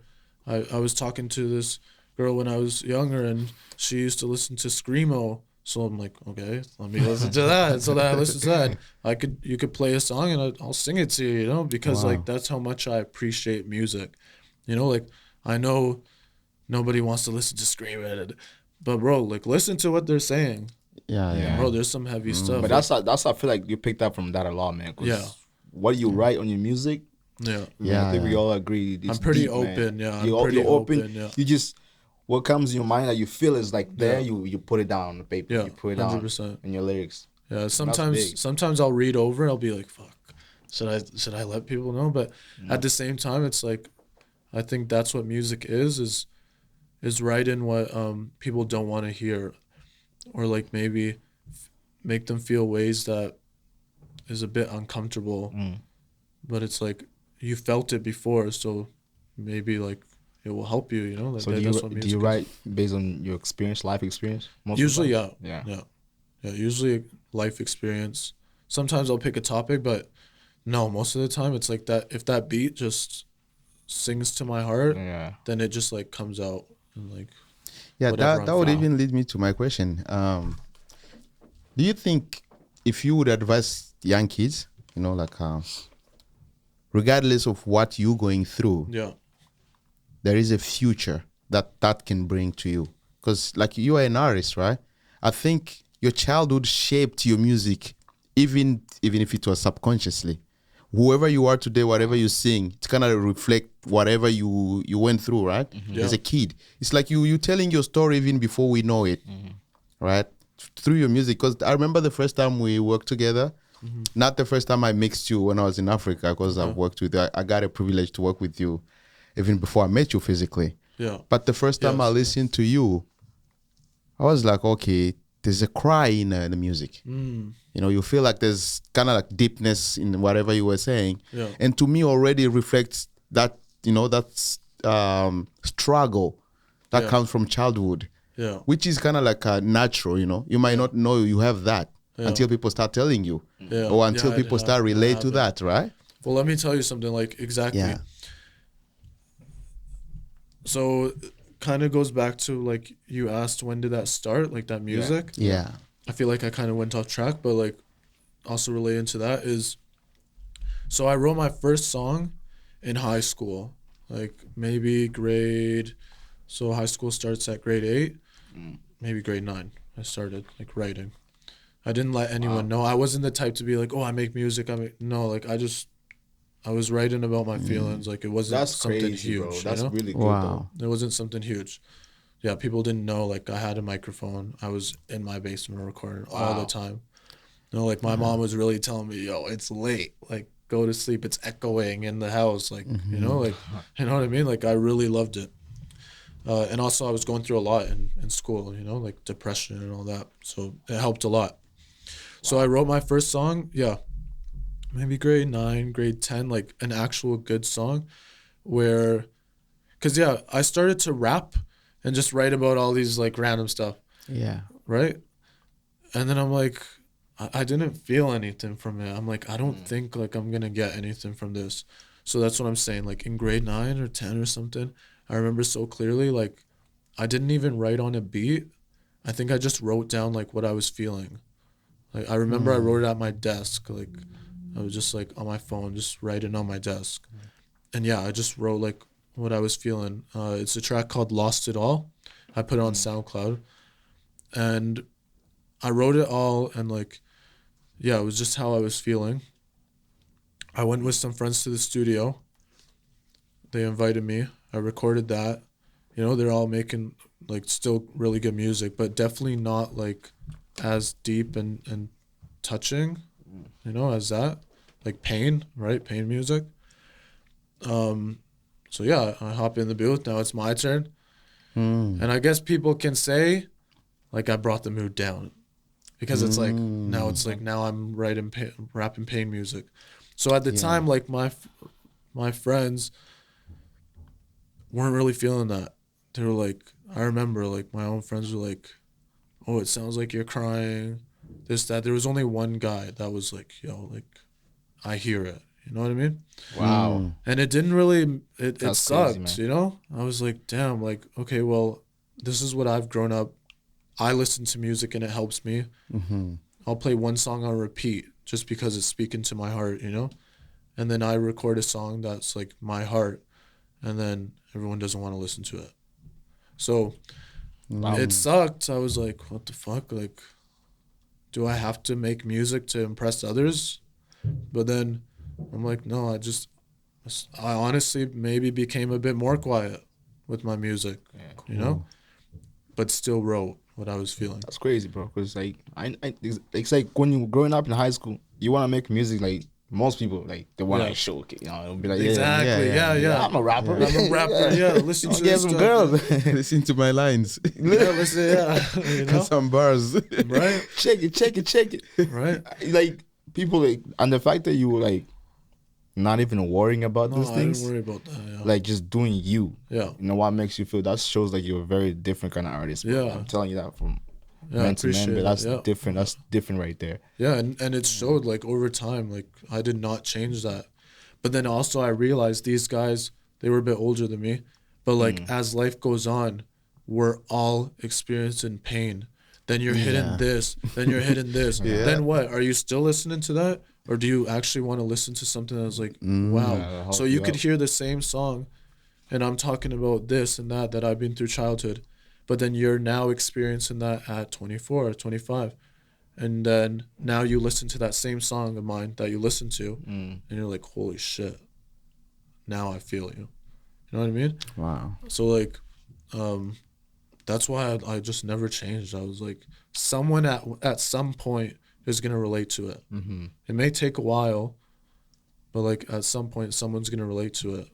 I was talking to this girl when I was younger, and she used to listen to screamo. So I'm like, okay, let me listen to that. So that I listened to that. You could play a song and I'll sing it to you, you know, because like that's how much I appreciate music. You know, like I know nobody wants to listen to screaming, but bro, like listen to what they're saying. Yeah. Bro, there's some heavy stuff. But that's I feel like you picked up from that a lot, man. What you write on your music. I think we all agree. I'm pretty deep, open. Man. Yeah, you're open. Yeah. You just, what comes in your mind that you feel is like there. You put it down on the paper. Yeah, you put it 100%. down in your lyrics. Yeah, sometimes I'll read over and I'll be like, fuck, should I let people know? But at the same time, it's like, I think that's what music is writing what people don't want to hear, or like maybe make them feel ways that is a bit uncomfortable. But it's like you felt it before, so maybe like it will help you, you know. Like, so do you write based on your experience, life experience? Usually, yeah. Usually life experience. Sometimes I'll pick a topic, but no, most of the time it's like that. If that beat just sings to my heart, then it just like comes out and like. Yeah, that would even lead me to my question. Do you think if you would advise young kids, you know, like regardless of what you're going through, there is a future that can bring to you? Because like you are an artist, right? I think your childhood shaped your music, even if it was subconsciously. Whoever you are today, whatever you sing, it's gonna reflect whatever you went through, right? As a kid, it's like you telling your story even before we know it, right? Through your music. Because I remember the first time we worked together. Not the first time I mixed you when I was in Africa, because I've worked with you. I got a privilege to work with you even before I met you physically. Yeah. But the first time I listened to you, I was like, okay, there's a cry in the music. You know, you feel like there's kind of like deepness in whatever you were saying. Yeah. And to me already reflects that, you know, that's struggle that Yeah. comes from childhood, Yeah. which is kind of like natural, you know. You might not know you have that until people start telling you, Yeah. or until Yeah, people start relate to that, right? Well, let me tell you something, like, exactly. Yeah. So kind of goes back to, like, you asked when did that start, like that music. Yeah. I feel like I kind of went off track, but like also relating to that is, so I wrote my first song in high school, like maybe so high school starts at grade 8, maybe grade 9. I started like writing. I didn't let anyone know. I wasn't the type to be like, oh, I make music. No, like I was writing about my feelings. Like it wasn't That's something crazy, huge. bro. That's you know? really good, Wow. It wasn't something huge. Yeah, people didn't know. Like I had a microphone. I was in my basement recording all the time. You know, like my mom was really telling me, "Yo, it's late. Like go to sleep. It's echoing in the house." Like you know, like you know what I mean. Like I really loved it. And also I was going through a lot in school. You know, like depression and all that. So it helped a lot. So I wrote my first song. Yeah, maybe grade 9, grade 10. Like an actual good song, where, cause yeah, I started to rap and just write about all these like random stuff, Yeah. right? And then I'm like, I didn't feel anything from it. I'm like, I don't think like I'm gonna get anything from this. So that's what I'm saying. Like in grade 9 or 10 or something, I remember so clearly, like I didn't even write on a beat. I think I just wrote down like what I was feeling. Like I remember I wrote it at my desk. Like I was just like on my phone, just writing on my desk. And yeah, I just wrote like what I was feeling. It's a track called Lost It All. I put it on SoundCloud. And I wrote it all, and like, yeah, it was just how I was feeling. I went with some friends to the studio. They invited me. I recorded that. You know, they're all making like still really good music, but definitely not like as deep and touching, you know, as that. Like Pain, right? Pain music. So yeah, I hop in the booth. Now it's my turn. And I guess people can say like I brought the mood down, because it's like now I'm rapping pain music. So at the time, like my friends weren't really feeling that. They were like, I remember like my own friends were like, oh, it sounds like you're crying, this, that. There was only one guy that was like, yo, like I hear it. You know what I mean? Wow. And it didn't really, it That's sucked, crazy, you know? I was like, damn, like, okay, well, this is what I've grown up. I listen to music and it helps me. I'll play one song on repeat just because it's speaking to my heart, you know? And then I record a song that's like my heart, and then everyone doesn't want to listen to it. So it sucked. I was like, what the fuck? Like, do I have to make music to impress others? But then I'm like, no, I honestly maybe became a bit more quiet with my music, you know? But still wrote what I was feeling. That's crazy, bro. Cause like it's like when you were growing up in high school, you want to make music. Like most people, like they want to showcase. You know, it'll be like, Exactly. Yeah. I'm a rapper. I'm a rapper. Yeah, listen to Get this some stuff. girls. Listen to my lines. Yeah, listen. Yeah, you know, Some bars. right, check it. right. Like people, like, and the fact that you were like not even worrying about No, these I things, didn't worry about that. Yeah. like just doing you. Yeah. You know what makes you feel? That shows like you're a very different kind of artist. Bro. Yeah. I'm telling you that from Yeah, I man to man, appreciate but it, that's yeah. different. That's different right there. Yeah, and it showed like over time, like I did not change that. But then also I realized these guys, they were a bit older than me, but like as life goes on, we're all experiencing pain. Then you're hitting this, then you're hitting this. Then what? Are you still listening to that? Or do you actually want to listen to something that's like, wow. That'll So help you you could out. hear the same song, and I'm talking about this and that I've been through childhood. But then you're now experiencing that at 24 or 25. And then now you listen to that same song of mine that you listened to, and you're like, holy shit, now I feel you. You know what I mean? Wow. So like, that's why I just never changed. I was like, someone at some point is gonna relate to it. It may take a while, but like at some point someone's gonna relate to it.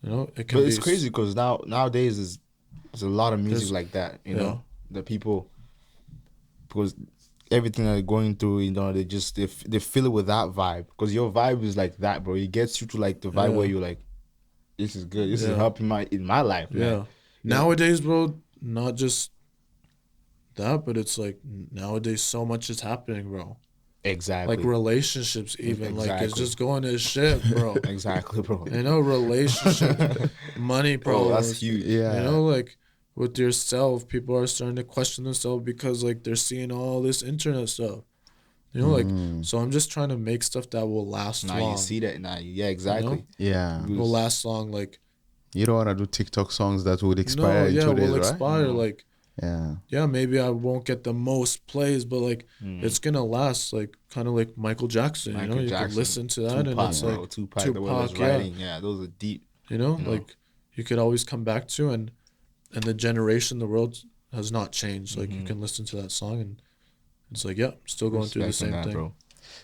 You know, it can But be it's crazy because nowadays there's a lot of music There's- like that. You yeah. know, the people because everything that they're going through, you know, they fill it with that vibe, because your vibe is like that, bro. It gets you to like the vibe where you're like, this is good. This is helping in my life, man. Yeah. Nowadays, bro, not just that, but it's like nowadays so much is happening, bro. Exactly. Like relationships, even like it's just going to shit, bro. Exactly, bro. You know, relationship, money, Bro, that's huge. Yeah. You know, like with yourself, people are starting to question themselves because like they're seeing all this internet stuff. You know, like so I'm just trying to make stuff that will last long. Now you see that now. Yeah, exactly. You know? Yeah. Will last long. Like you don't want to do TikTok songs that would expire in 2 days, will right? expire. Like yeah, maybe I won't get the most plays, but like it's gonna last. Like kind of like Michael Jackson. You know, you can listen to that, Tupac, and it's like Tupac, the way he was writing. Yeah, those are deep. You know, like you could always come back to, and the generation, the world has not changed. Like you can listen to that song, and it's like still going through the same thing. Bro.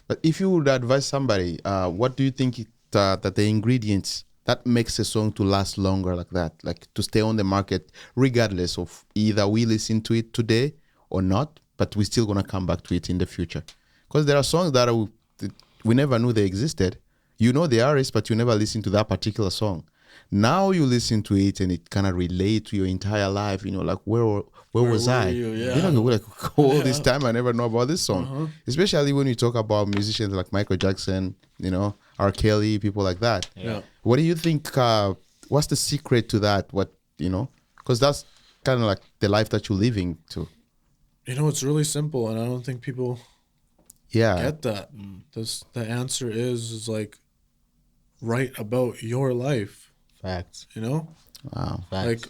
But if you would advise somebody, what do you think that the ingredients that makes a song to last longer like that, like to stay on the market regardless of either we listen to it today or not, but we're still going to come back to it in the future? Because there are songs that we never knew they existed. You know the artist, but you never listen to that particular song. Now you listen to it and it kind of relate to your entire life. You know, like where was I? You know, like all this time I never know about this song. Especially when you talk about musicians like Michael Jackson, you know, R. Kelly, people like that. Yeah. What do you think? What's the secret to that? What, you know, because that's kind of like the life that you're living too. You know, it's really simple, and I don't think people get that. The answer is like write about your life. Facts. You know? Wow. Facts. Like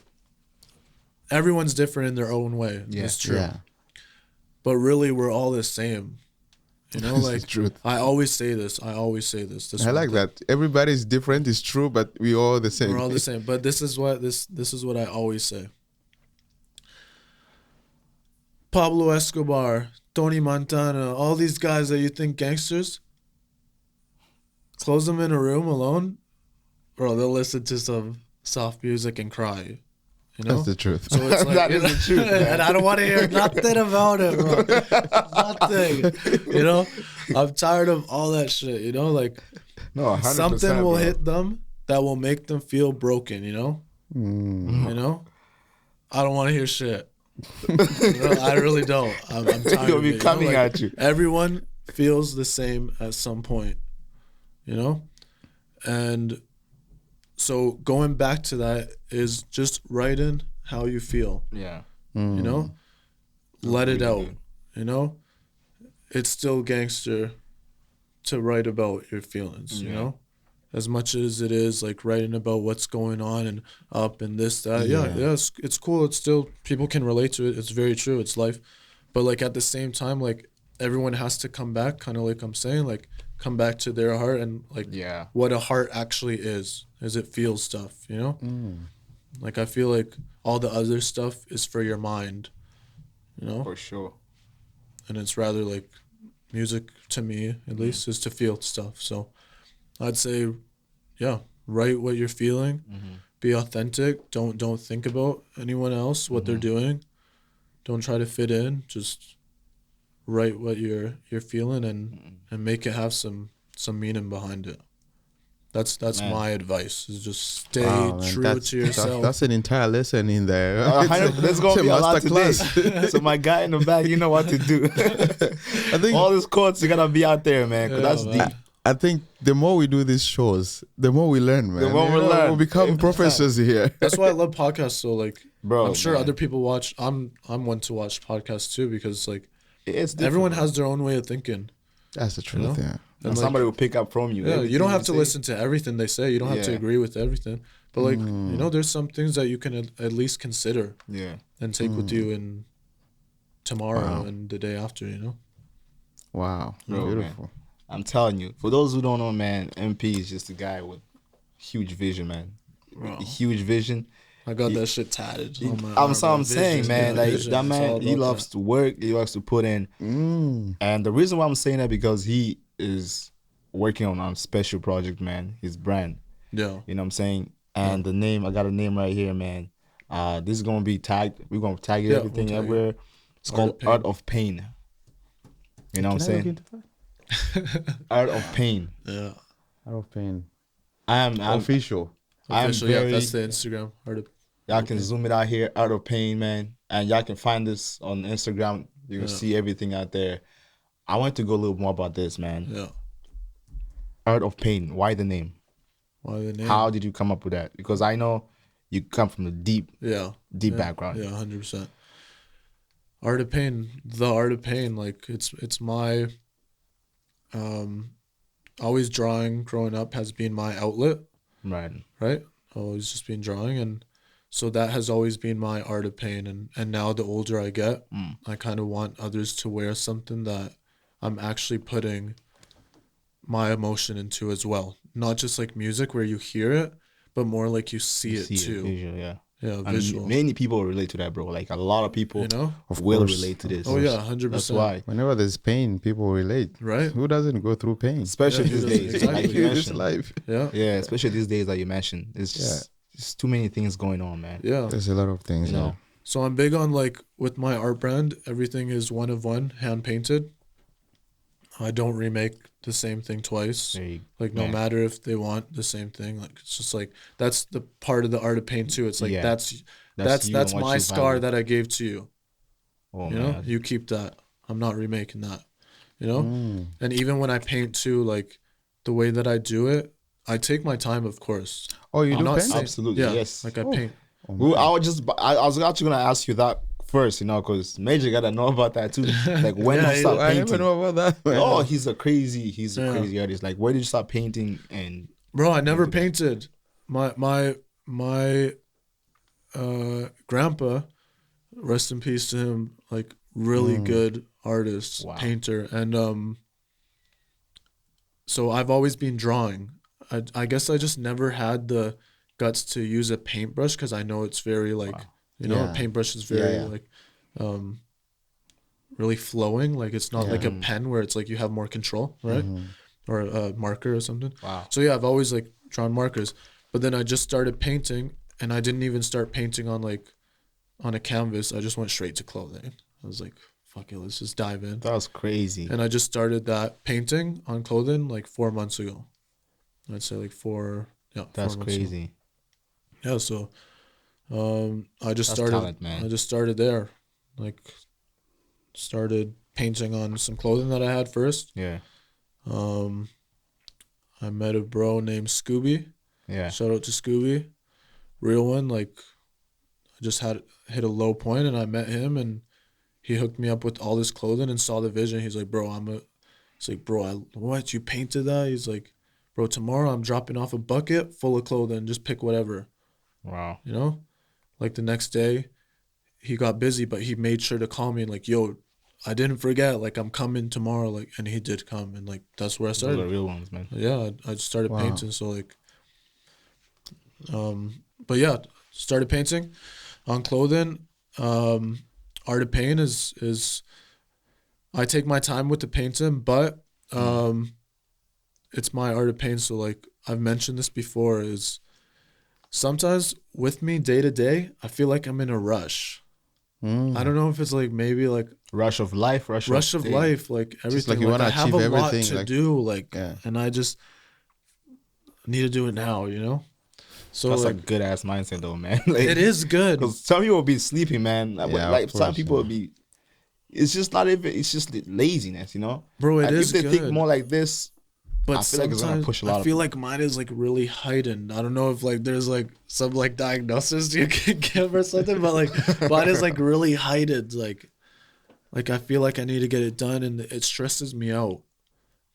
everyone's different in their own way. Yeah. It's true. Yeah. But really we're all the same. You know, like the truth. I always say this. I I like that. Everybody's different, it's true, but we all the same. We're all the same. But this is what I always say. Pablo Escobar, Tony Montana, all these guys that you think gangsters, close them in a room alone, bro, they'll listen to some soft music and cry. You know? That's the truth. So it's like, that is the truth, man. And I don't want to hear nothing about it, bro. Nothing. You know? I'm tired of all that shit, you know? Like, no, 100%, something will bro. hit them that will make them feel broken, you know? You know? I don't want to hear shit. You know, I really don't. I'm tired It'll of be it, coming you know? Like, at you. Everyone feels the same at some point, you know? And so going back to that is just write in how you feel. Yeah. You know? Let it out. You know? It's still gangster to write about your feelings, you know? As much as it is like writing about what's going on and up and this, that. Yeah, it's cool. It's still, people can relate to it. It's very true. It's life. But like at the same time, like everyone has to come back, kind of like I'm saying, like come back to their heart and like what a heart actually is it feels stuff, you know? Like I feel like all the other stuff is for your mind, you know? For sure. And it's rather like music to me, at least, is to feel stuff. So I'd say, write what you're feeling, be authentic. Don't think about anyone else, what they're doing. Don't try to fit in. Just write what you're feeling and make it have some meaning behind it. That's my advice. Is just stay true to yourself. That's an entire lesson in there. There's gonna be a lot today. So my guy in the back, you know what to do. I think all these quotes are gonna be out there, man. 'Cause that's man. deep. I think the more we do these shows, the more we learn, man. The more we learn. We'll become professors here. That's why I love podcasts. So like, Bro, I'm sure man. other people watch. I'm one to watch podcasts too, because like It's different, everyone man. has their own way of thinking. That's the truth, know? yeah. And like, somebody will pick up from you. Yeah, you Everything don't have to say. listen to everything they say. You don't have to agree with everything. But like, you know, there's some things that you can at least consider and take with you in tomorrow and the day after, you know? Wow. Bro, Beautiful. man. I'm telling you, for those who don't know, man, MP is just a guy with huge vision, man. Bro. Huge vision. I got that shit tatted. On my I'm arm, bro. saying, Vision, man, like vision. that It's man, all he about loves that. to work, he loves to put in. And the reason why I'm saying that, because he is working on a special project, man, his brand. Yeah. You know what I'm saying? And the name, I got a name right here, man. This is gonna be tagged. We're gonna tag it, everything we'll tag everywhere. It's called Art of Pain. You know what I'm saying? Art of Pain. Yeah. Art of Pain. I'm Official. I'm Official, yeah, very. that's the Instagram. Y'all can zoom it out here, Art of Pain, man, and y'all can find this on Instagram. You can see everything out there. I want to go a little more about this, man. Yeah. Art of Pain. Why the name? Why the name? How did you come up with that? Because I know you come from a deep background. Yeah, 100%. Art of Pain, the Art of Pain, like it's my always drawing growing up has been my outlet. Right? Always just been drawing, and so that has always been my art of pain. And now the older I get, I kind of want others to wear something that I'm actually putting my emotion into as well. Not just like music where you hear it, but more like you see it too. Visual, yeah. Yeah, and visual. Many people relate to that, bro. Like a lot of people, you know, will relate to this. Oh yeah, 100%. That's why. Whenever there's pain, people relate. Right? Who doesn't go through pain? Especially these days, exactly. like you This mentioned. life. Yeah. Yeah, especially these days that you mentioned. It's just it's too many things going on, man. Yeah. There's a lot of things. You know. So I'm big on like with my art brand, everything is one of one, hand painted. I don't remake the same thing twice. Like no matter if they want the same thing, like it's just like that's the part of the art of paint too. It's like that's my scar that I gave to you. Oh, you know, you keep that. I'm not remaking that. You know, and even when I paint too, like the way that I do it, I take my time, of course. Oh, you do paint? Absolutely, yeah, yes. like I paint. Well, I was actually gonna ask you that first, you know, because Major gotta know about that too. Like when did you start painting? I never know about that. Man. Oh, he's a crazy artist. Like when did you start painting? And bro, I never painted. My grandpa, rest in peace to him, like really good artist, painter, and so I've always been drawing. I guess I just never had the guts to use a paintbrush because I know it's very like you know a paintbrush is very like really flowing, like it's not like a pen where it's like you have more control, right? Or a marker or something. So yeah, I've always like drawn markers, but then I just started painting, and I didn't even start painting on a canvas. I just went straight to clothing. I was like, fuck it, let's just dive in. that was crazy. And I just started that painting on clothing like 4 months ago. I'd say like 4. Yeah, that's 4 months crazy. ago. Yeah, so I just That's started. talent, man. I just started there, like started painting on some clothing that I had first. Yeah. I met a bro named Scooby. Yeah. Shout out to Scooby, real one. Like I just had hit a low point, and I met him, and he hooked me up with all this clothing and saw the vision. He's like, bro, what, you painted that? He's like, bro, tomorrow I'm dropping off a bucket full of clothing. Just pick whatever. Wow. You know, like the next day he got busy, but he made sure to call me and like, yo, I didn't forget, like I'm coming tomorrow. Like, and he did come, and like that's where I started. Those are real ones, man. Yeah, I started painting. So like, but yeah, started painting on clothing. Art of paint is I take my time with the painting, but it's my art of paint. So like I've mentioned this before, is sometimes with me day to day, I feel like I'm in a rush. I don't know if it's like maybe like rush of life, rush of life, like everything. Like you want to achieve everything. I have a everything, lot to do, and I just need to do it now, you know. So that's like, a good ass mindset, though, man. Like, it is good. Because some people will be sleeping, man. Like some people will be. It's just not even. It's just laziness, you know. Bro, it is if they good. think more like this, but I feel like it's gonna push a lot. I feel like mine is like really heightened. I don't know if like there's like some like diagnosis you can give or something, but like mine is like really heightened. Like I feel like I need to get it done, and it stresses me out.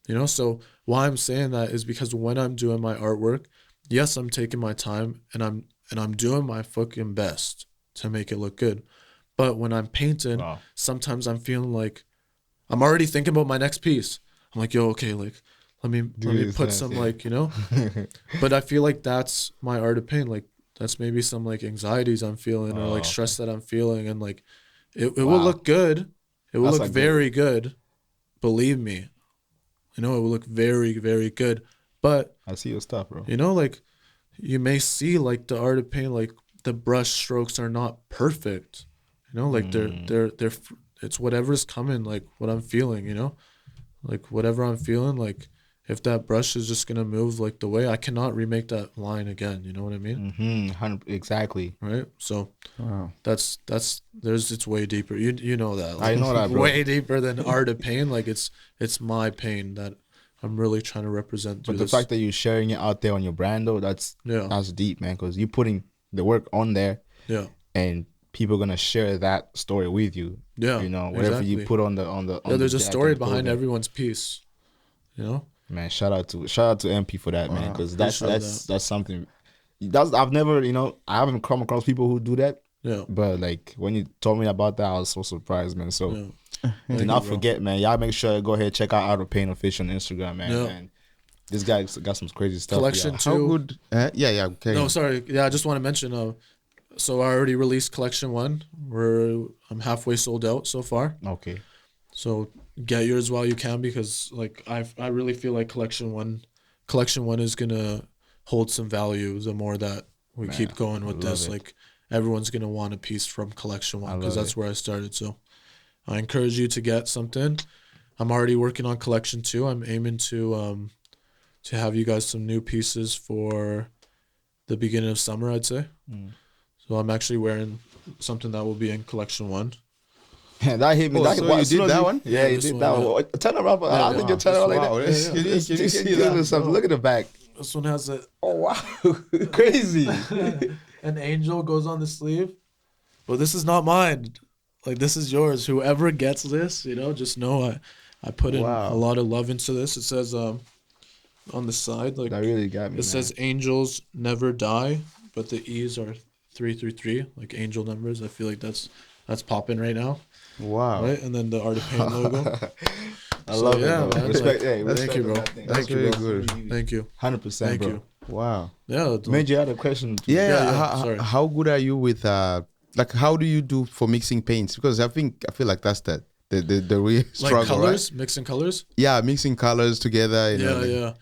You know, so why I'm saying that is because when I'm doing my artwork, yes, I'm taking my time and I'm doing my fucking best to make it look good. But when I'm painting, sometimes I'm feeling like I'm already thinking about my next piece. I'm like, yo, okay, like let me put some like, you know. But I feel like that's my art of paint. Like that's maybe some like anxieties I'm feeling or like stress that I'm feeling, and like it will look good. It will look very good. Believe me. You know, it will look very, very good. But I see your stuff, bro. You know, like you may see like the art of paint, like the brush strokes are not perfect. You know, like they're it's whatever's coming, like what I'm feeling, you know, like whatever I'm feeling, like if that brush is just gonna move like the way, I cannot remake that line again. You know what I mean? Exactly. Right. So Wow. that's it's way deeper. You know that. I know that, bro. Way deeper than art of pain. Like it's my pain that I'm really trying to represent. But the fact that you're sharing it out there on your brand, though, that's deep, man. Because you're putting the work on there, and people are gonna share that story with you. Yeah, you know, whatever you put on the there's a story behind everyone's piece. You know, man. Shout out to MP for that, man. Because that's something. I've never, you know, I haven't come across people who do that. Yeah. But like when you told me about that, I was so surprised, man. So do not forget, man. Y'all make sure to go ahead, check out Art of Pain Official on Instagram, man. Yeah. And this guy got some crazy stuff. Collection for y'all. two. How good? Okay. No, sorry. Yeah, I just want to mention. So I already released Collection 1. I'm halfway sold out so far. Okay. So get yours while you can, because like I really feel like Collection 1 is gonna hold some value the more that we keep going with this. Like everyone's gonna want a piece from Collection 1 because that's where I started. So I encourage you to get something. I'm already working on Collection 2. I'm aiming to have you guys some new pieces for the beginning of summer, I'd say. So I'm actually wearing something that will be in Collection 1. Yeah, that hit me. So you did that one? Yeah, you did that one. Turn around. I think you turn around like that. Can you see that? Look at the back. This one has a wow, crazy. an angel goes on the sleeve. But this is not mine. Like, this is yours. Whoever gets this, you know, just know I put in a lot of love into this. It says on the side, like, that really got me. It says angels never die, but the E's are 333, like angel numbers. I feel like that's popping right now. Wow. Right? And then the Art of Pain logo. I love it. Man. Respect, thank you, bro. That's really good. Thank you. 100%, Thank bro. you. Wow. Yeah. Major, you had a question. How good are you with like how do you do for mixing paints? Because I feel like that's the real struggle, like colors, right? mixing colors. Yeah, mixing colors together. Yeah.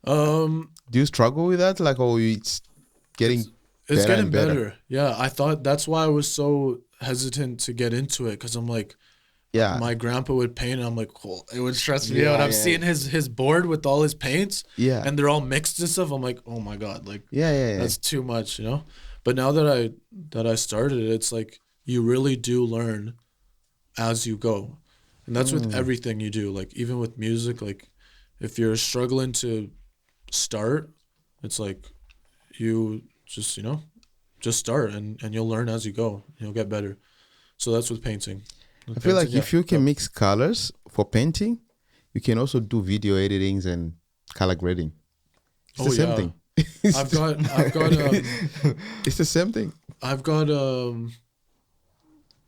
Do you struggle with that? Like, oh, it's getting it's getting better. Yeah, I thought that's why I was so hesitant to get into it, because I'm like, yeah, my grandpa would paint and I'm like, oh, it would stress me out. I'm seeing his board with all his paints, and they're all mixed and stuff. I'm like, oh my god, like that's too much, you know. But now that I started it, it's like you really do learn as you go, and that's with everything you do. Like even with music, like if you're struggling to start, it's like you just just start and you'll learn as you go. You'll get better. So that's with painting. I feel like if you can mix colors for painting, you can also do video editings and color grading. It's the same thing. I've got it's the same thing. I've got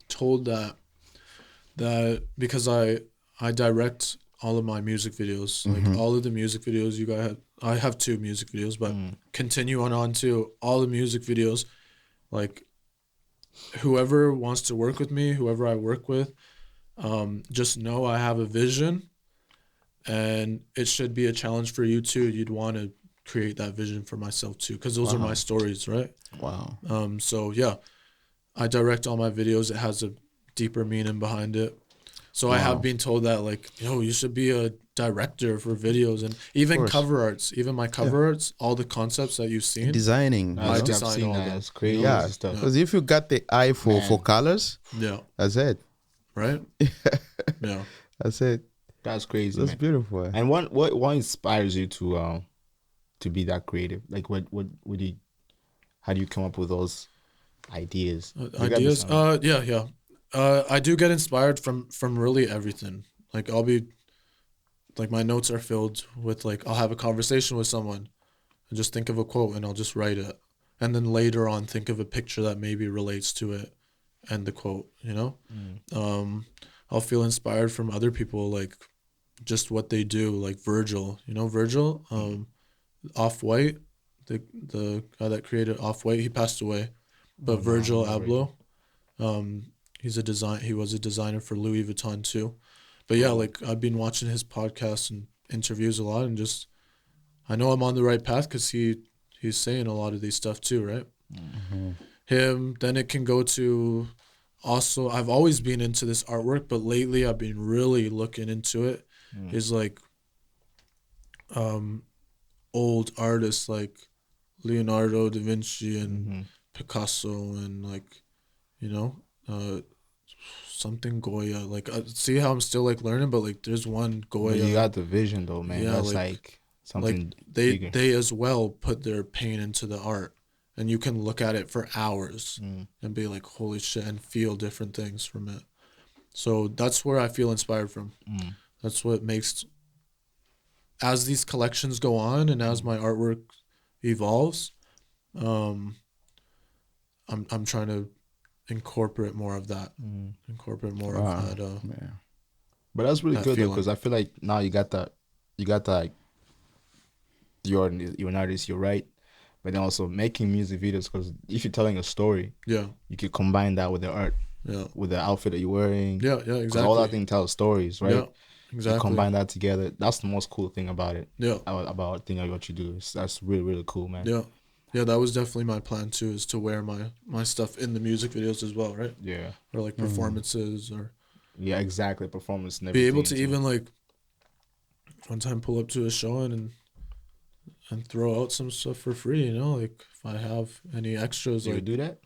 told that because I direct all of my music videos, like all of the music videos you guys have. I have 2 music videos, but continue on to all the music videos. Like whoever wants to work with me, whoever I work with, just know I have a vision, and it should be a challenge for you too. You'd want to create that vision for myself too, because those are my stories, right? Wow. So yeah, I direct all my videos. It has a deeper meaning behind it. So I have been told that, like, you should be a director for videos, and even cover arts, even my cover arts, all the concepts that you've seen. Designing. I design all them. That's crazy. Yeah, because if you got the eye for colors, that's it. Right? Yeah. That's it. That's crazy. That's beautiful. And what inspires you to be that creative? Like how do you come up with those ideas? Ideas? Yeah. I do get inspired from really everything. Like I'll be, like my notes are filled with, like, I'll have a conversation with someone and just think of a quote and I'll just write it. And then later on think of a picture that maybe relates to it and the quote, you know? I'll feel inspired from other people, like just what they do, like Virgil. You know Virgil? Off-White, the guy that created Off-White, he passed away. But Virgil Abloh, he was a designer for Louis Vuitton too. But yeah, like I've been watching his podcasts and interviews a lot, and just I know I'm on the right path because he's saying a lot of these stuff too, right? Him. Then it can go to also I've always been into this artwork, but lately I've been really looking into it. Is like old artists like Leonardo da Vinci and Picasso and like, you know, something Goya. Like, see how I'm still like learning, but like there's one Goya. But you got the vision though, man. Yeah, That's like something like bigger. they as well put their pain into the art, and you can look at it for hours and be like, holy shit, and feel different things from it. So that's where I feel inspired from. That's what makes, as these collections go on and as my artwork evolves, I'm trying to incorporate more of that. Incorporate more of that. Yeah. But that's really that good though, feeling. because I feel like now you got that, like, you're an artist, you're right, but then also making music videos. Because if you're telling a story, Yeah. you could combine that with the art, Yeah. with the outfit that you're wearing. Yeah. 'Cause Exactly. all that thing tells stories, right? Yeah. Exactly. You combine that together. That's the most cool thing about it. Yeah. About thing what you do. That's really, really cool, man. Yeah. Yeah, that was definitely my plan too, is to wear my stuff in the music videos as well, right? Yeah. Or like performances, or Yeah, exactly. Performance and be everything. able to even like one time pull up to a show and throw out some stuff for free, you know, like if I have any extras. You Like, would do that?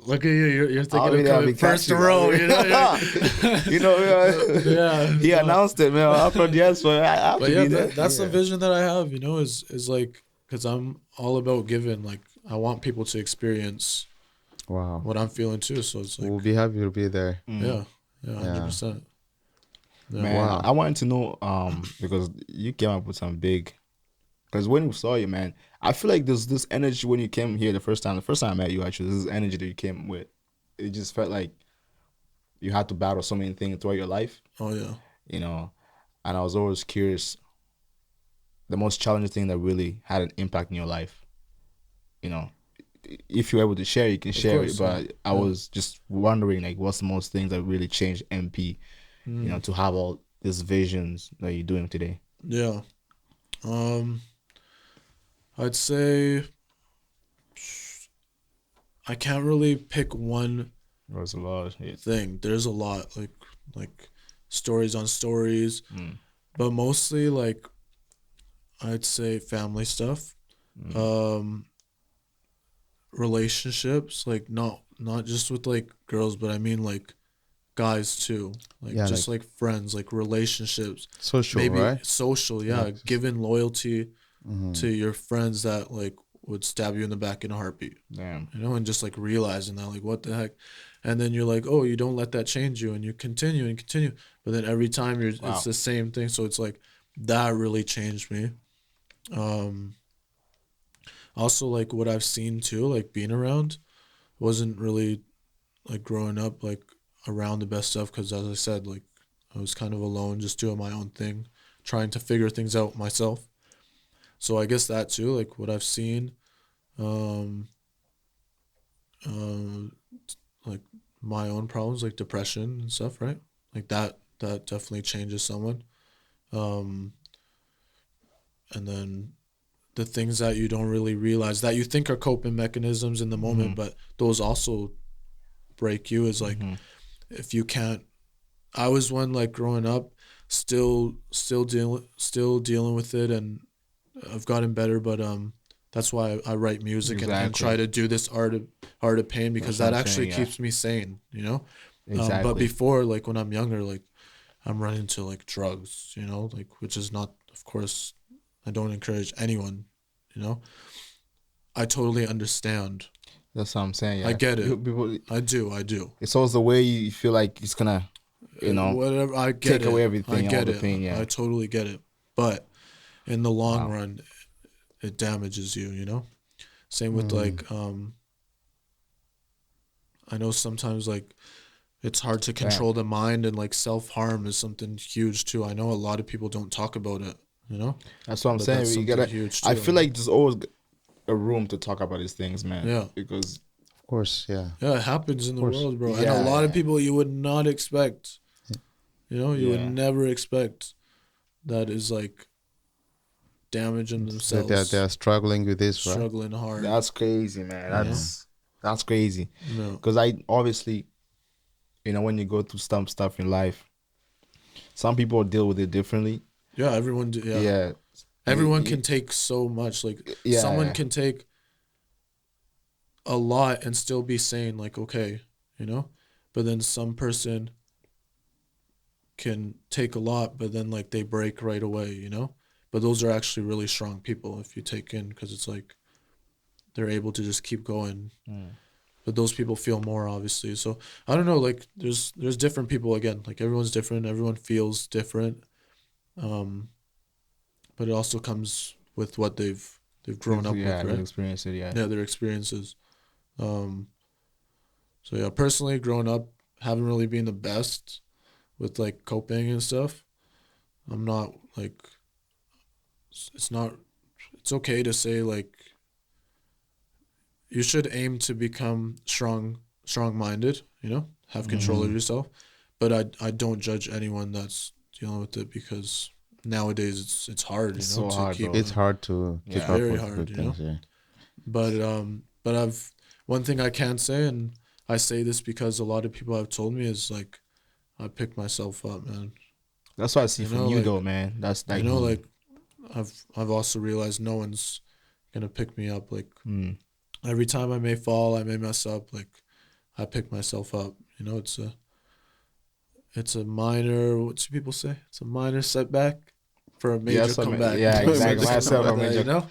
look at you, you're thinking I'll be of there, I'll coming be first catching row, it. you know? You know, Yeah. he announced it, man. AFRODIASPO. I have But to yeah, be there. that's the vision that I have, you know, is like, because I'm all about giving. Like, I want people to experience Wow. what I'm feeling too. So it's like, We'll be happy to be there. yeah, 100%. Yeah. Man, Wow. I wanted to know, because you came up with some big. Because when we saw you, man, I feel like there's this energy when you came here the first time. The first time I met you, actually, this energy that you came with. It just felt like you had to battle so many things throughout your life, Oh yeah. you know. And I was always curious, the most challenging thing that really had an impact in your life, you know. If you're able to share, you can share course, it. But yeah. I was just wondering, like, what's the most things that really changed MP, you know, to have all these visions that you're doing today? Yeah. I'd say I can't really pick one There's a lot. thing. There's a lot, like stories on stories, but mostly like I'd say family stuff, relationships, like not just with like girls, but I mean like guys too, like Yeah, just like friends, like relationships, Social, maybe right? social, yeah, giving loyalty to your friends that like would stab you in the back in a heartbeat. Damn. You know, and just like realizing that, like, what the heck, and then you're like, oh, you don't let that change you, and you continue and continue, but then every time it's the same thing. So it's like that really changed me. Also, like what I've seen too, like being around, wasn't really like growing up like around the best stuff, because as I said, like I was kind of alone, just doing my own thing, trying to figure things out myself. So I guess that too, like what I've seen, like my own problems, like depression and stuff, right? Like that definitely changes someone. And then the things that you don't really realize that you think are coping mechanisms in the moment, but those also break you, is like, if you can't, I was one like growing up, still dealing with it, and I've gotten better, but that's why I write music and try to do this art of pain, because that actually keeps me sane, you know. But before, like when I'm younger, like I'm running to like drugs, you know, like, which is not, of course, I don't encourage anyone, you know. I totally understand. That's what I'm saying. Yeah. I get it. People, I do. it's always the way you feel like it's gonna, you know, whatever. I get take it. away everything, I get all it. the pain. Yeah. I totally get it. But in the long run, it damages you, you know. Same with like, I know sometimes like it's hard to control the mind, and like self-harm is something huge too. I know a lot of people don't talk about it, you know. That's what I'm saying. that's You gotta. huge I too, feel like there's always a room to talk about these things, man. Yeah. Because Of course, yeah. yeah, it happens in the world, bro. And Yeah, a lot of people you would not expect, you know, you would never expect, that is like damaging themselves. They're struggling with this, right? Struggling hard. that's crazy, man. That's crazy. No. Because I obviously, you know, when you go through some stuff in life, some people deal with it differently. Yeah, everyone do, yeah. Yeah. Everyone You- can take so much. Like Yeah. someone can take a lot and still be sane, like okay, you know? But then some person can take a lot, but then like they break right away, you know? But those are actually really strong people if you take in, because it's like they're able to just keep going. But those people feel more, obviously. So I don't know, like there's different people again. Like everyone's different, everyone feels different. But it also comes with what they've grown up yeah, with, right? experience it, yeah. Yeah, their experiences. So yeah, personally, growing up, haven't really been the best with like coping and stuff. I'm not like, it's not, it's okay to say like, you should aim to become strong-minded, you know, have control of yourself. But I don't judge anyone that's dealing with it, because nowadays it's hard, It's you know, so to hard, keep. bro. It's hard to keep Yeah. up Very with hard, good you know? things. Yeah. But I've one thing I can say, and I say this because a lot of people have told me, is like I pick myself up, man. That's what I see You from know, you like- though, man. That's like, You know, like I've also realized no one's gonna pick me up. Like every time I may fall, I may mess up, like I pick myself up. You know, it's a minor, what do people say? It's a minor setback for a major comeback. Yeah, You know? exactly. Something Myself, like a that, major- you know?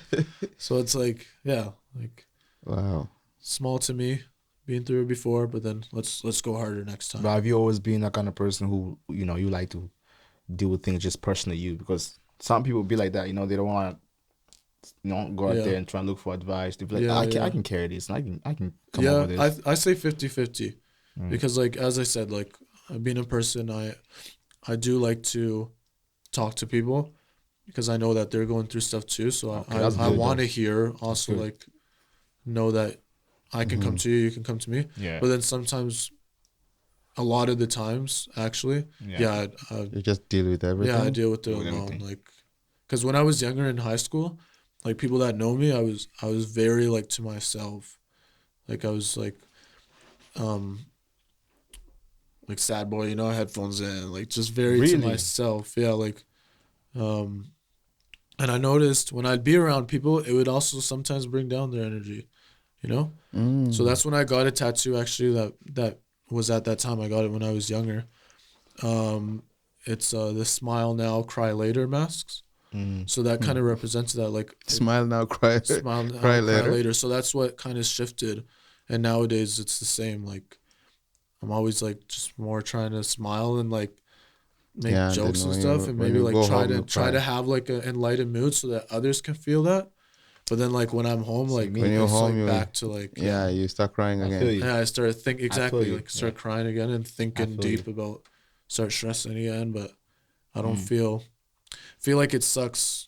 So it's like, yeah, like Wow. small to me, been through it before, but then let's go harder next time. But have you always been that kind of person who, you know, you like to deal with things just personally, you? Because some people be like that, you know, they don't want to, you know, go out Yeah. there and try and look for advice. They be like, Yeah, I yeah. can carry this, and I can come over Yeah, this. I say 50-50 because like as I said, like being a person, I do like to talk to people because I know that they're going through stuff too. So Okay, I that's good, want though. to hear also good. like know that I can come to you, you can come to me. Yeah. But then sometimes, a lot of the times actually, Yeah. You just deal with everything. yeah, I deal with it With alone. everything. Like, because when I was younger in high school, like people that know me, I was very like to myself. Like I was like sad boy, you know, headphones in, like just very to Really? myself. Yeah, like, and I noticed when I'd be around people, it would also sometimes bring down their energy, you know. So that's when I got a tattoo. Actually, that was at that time. I got it when I was younger. It's the smile now, cry later masks. So that kind of represents that, like Smile now, cry, smile now, cry later. So that's what kind of shifted, and nowadays it's the same. Like I'm always like just more trying to smile and like make Yeah, and jokes then and when stuff, you- and when maybe you like go try home, to you try cry. to have like an enlightened mood so that others can feel that. But then like when I'm home, like when you're it's home, like you- back to like Yeah, you start crying I again. feel you. yeah, I started thinking exactly you, like start yeah. crying again and thinking feel deep you. about start stressing again. But I don't feel like it sucks.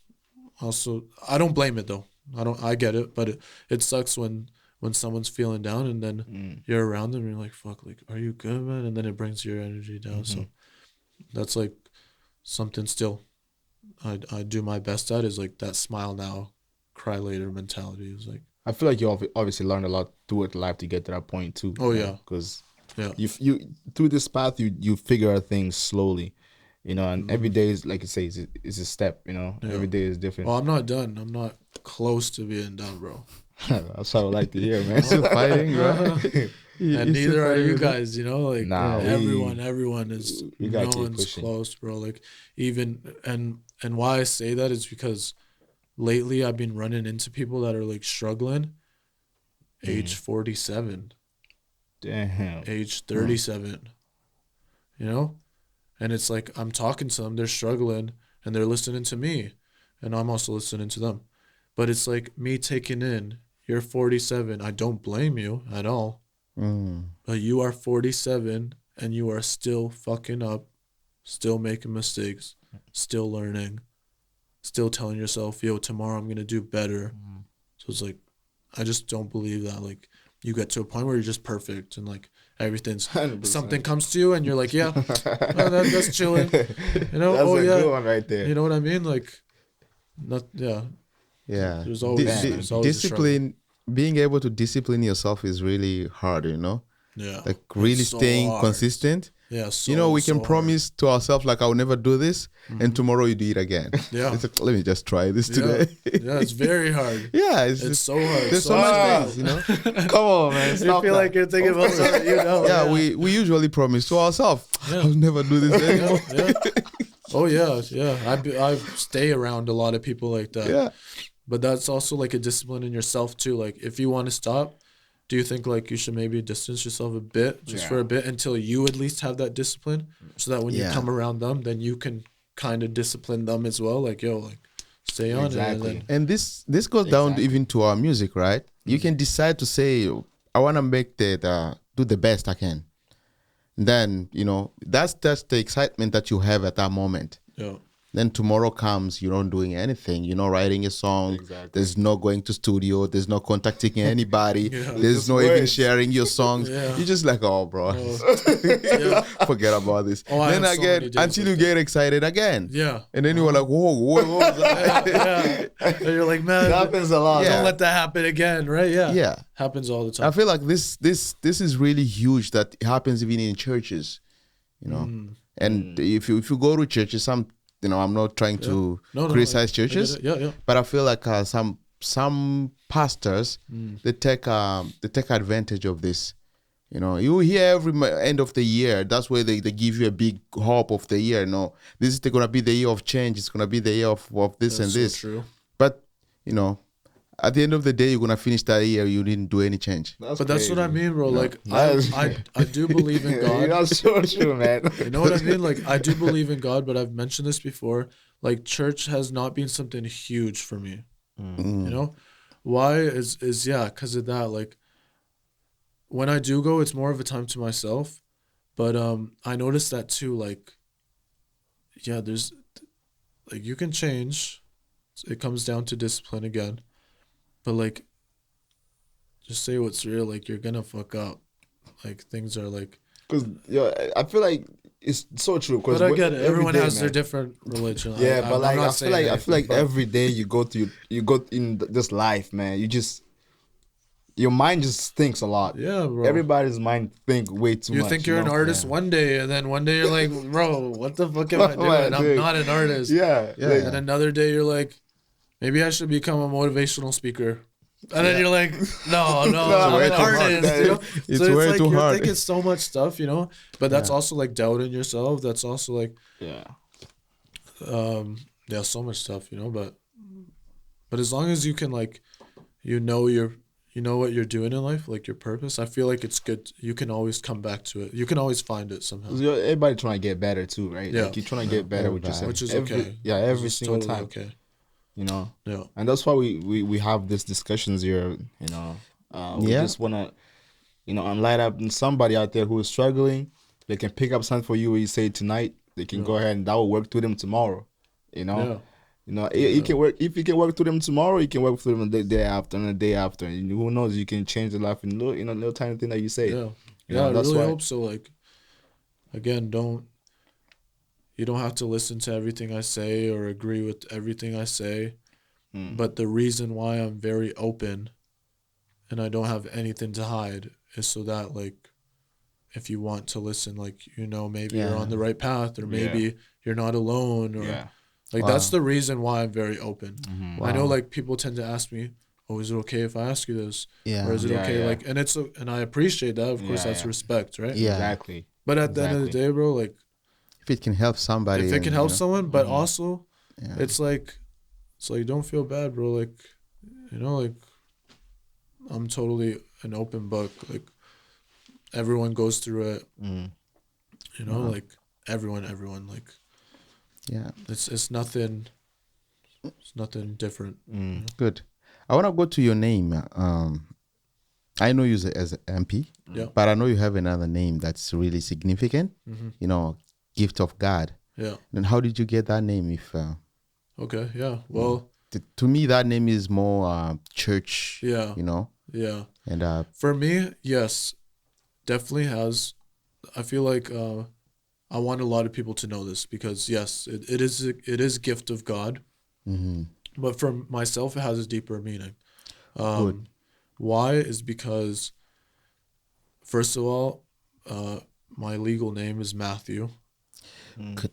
Also, I don't blame it though. I get it, but it sucks when someone's feeling down and then you're around them and you're like, fuck, like, are you good, man? And then it brings your energy down. So that's like something still I do my best at, is like that smile now, cry later mentality is like, I feel like you obviously learned a lot through life to get to that point too. Oh, yeah. Because yeah. you through this path you figure out things slowly, you know, and every day is, like you say, is a step, you know. Yeah. Every day is different. Well, I'm not done. I'm not close to being done, bro. That's what I would like to hear, man. Still fighting, right? And neither are you guys, you know, like Nah, everyone is, we gotta no keep one's pushing. close, bro. Like even, and why I say that is because lately I've been running into people that are like struggling, age 47, Damn. age 37, you know? And it's like I'm talking to them, they're struggling, and they're listening to me, and I'm also listening to them. But it's like me taking in, you're 47, I don't blame you at all. But you are 47 and you are still fucking up, still making mistakes, still learning, still telling yourself, yo, tomorrow I'm going to do better. So it's like, I just don't believe that. Like, you get to a point where you're just perfect and like everything's 100%. something comes to you and you're like, yeah, well, that's chilling. You know, That's oh a yeah, good one right there. you know what I mean? Like, not yeah. Yeah. There's always a struggle. discipline. Being able to discipline yourself is really hard, you know. Yeah. like really It's so staying hard. consistent. Yeah. So, You know, we can so promise to ourselves like I'll never do this, and tomorrow you do it again. Yeah. It's like, let me just try this hard. today. Yeah, it's very hard. Yeah, It's so hard. there's so So much hard. things, you know. Come on, man. You Stop feel that. like you're thinking about something, you know. Yeah, we usually promise to ourselves, Yeah. I'll never do this anymore. Yeah. Oh yeah, yeah. I stay around a lot of people like that. Yeah. But that's also like a discipline in yourself too. Like if you want to stop, do you think like you should maybe distance yourself a bit, just for a bit, until you at least have that discipline, so that when you Yeah. come around them, then you can kind of discipline them as well. Like yo, like stay on it. And then, And this goes down even to our music, right? You can decide to say, I want to make do the best I can. Then, you know, that's the excitement that you have at that moment. yeah. Then tomorrow comes, you're not doing anything. You're not writing a song. Exactly. There's no going to studio. There's no contacting anybody. Yeah. There's Just no even words. sharing your songs. Yeah. You're just like, oh, bro, Yeah. forget about this. Oh, I then have so many again, days until like you get excited again. Yeah. And then you were like, whoa, what was that? Yeah. And you're like, man, It happens a lot. Yeah. don't let that happen again, right? Yeah. Yeah. Happens all the I time. feel like this is really huge that it happens even in churches, you know. And if you go to churches, you know, I'm not trying to No, criticize I get churches, it. Yeah. but I feel like some pastors they take advantage of this. You know, you hear every end of the year. That's where they give you a big hope of the year. No, this is gonna be the year of change. It's gonna be the year of this and so this. true. But you know, at the end of the day, you're gonna finish that year. You didn't do any change. But that's what I mean, bro. Like That's- I do believe in God. That's so true, man. You know what I mean? Like I do believe in God, but I've mentioned this before. Like church has not been something huge for me. You know? Why is yeah, because of that. Like when I do go, it's more of a time to myself. But I noticed that too, like yeah, there's like you can change. It comes down to discipline again. But like just say what's real, like you're gonna fuck up. Like things are like Because I feel like it's so true. but I get it. Everyone has their man. different religion. Yeah, I'm but like not I saying feel like anything, but- every day you go in this life, man. Your mind just thinks a lot. Yeah, bro. Everybody's mind think way too You much. think you're an know? artist one day, and then one day you're like, bro, what the fuck am I What am I doing? I'm doing? not an artist. Yeah, Yeah. like, And another day you're like, maybe I should become a motivational speaker. And then you're like, no, I'm way an too hard. artist. You know? It's So way like too you're hard. thinking so much stuff, you know? But that's also like doubting yourself. That's also like, yeah. yeah, so much stuff, you know? But as long as you can like, you know what you're doing in life, like your purpose, I feel like it's good. You can always come back to it. You can always find it somehow. 'Cause everybody trying to get better too, right? Yeah. Like you're trying to get better with yourself, Which is every, okay. Yeah, every It's single totally time. okay. You know, Yeah. and that's why we have these discussions here. You know, we Yeah. just wanna, light up somebody out there who is struggling. They can pick up something for you. What you say tonight, they can go ahead and that will work to them tomorrow. You know. Yeah. You know, it can work. If you can work through them tomorrow, you can work through them the day after and the day after. And who knows? You can change the life in little tiny thing that you say. Yeah. You Yeah, know, I that's really why- hope so. Like, again, you don't have to listen to everything I say or agree with everything I say. But the reason why I'm very open and I don't have anything to hide is so that, like, if you want to listen, like, maybe you're on the right path, or maybe you're not alone, or Yeah. like that's the reason why I'm very open. I know, Wow. like, people tend to ask me, "Oh, is it okay if I ask you this?" Yeah. Or is it Yeah, okay? yeah. Like, and I appreciate that. Of course, Yeah, that's yeah. respect, right? Yeah. Exactly. But at the end of the day, bro, like, If it can help somebody, if it can and, help you know, someone, but also, Yeah. it's like don't feel bad, bro. Like, like, I'm totally an open book. Like, everyone goes through it. Like everyone, like, yeah, it's nothing. It's nothing different. good. I want to go to your name. I know you as an MP, Yeah. but I know you have another name that's really significant. You know, gift of God. Yeah. And how did you get that name? If Okay. Yeah. Well. to me, that name is more church. Yeah. You know, Yeah. and For me, yes, definitely has. I feel like I want a lot of people to know this because yes, it is a gift of God, but for myself, it has a deeper meaning. Good. Why is because first of all, my legal name is Matthew.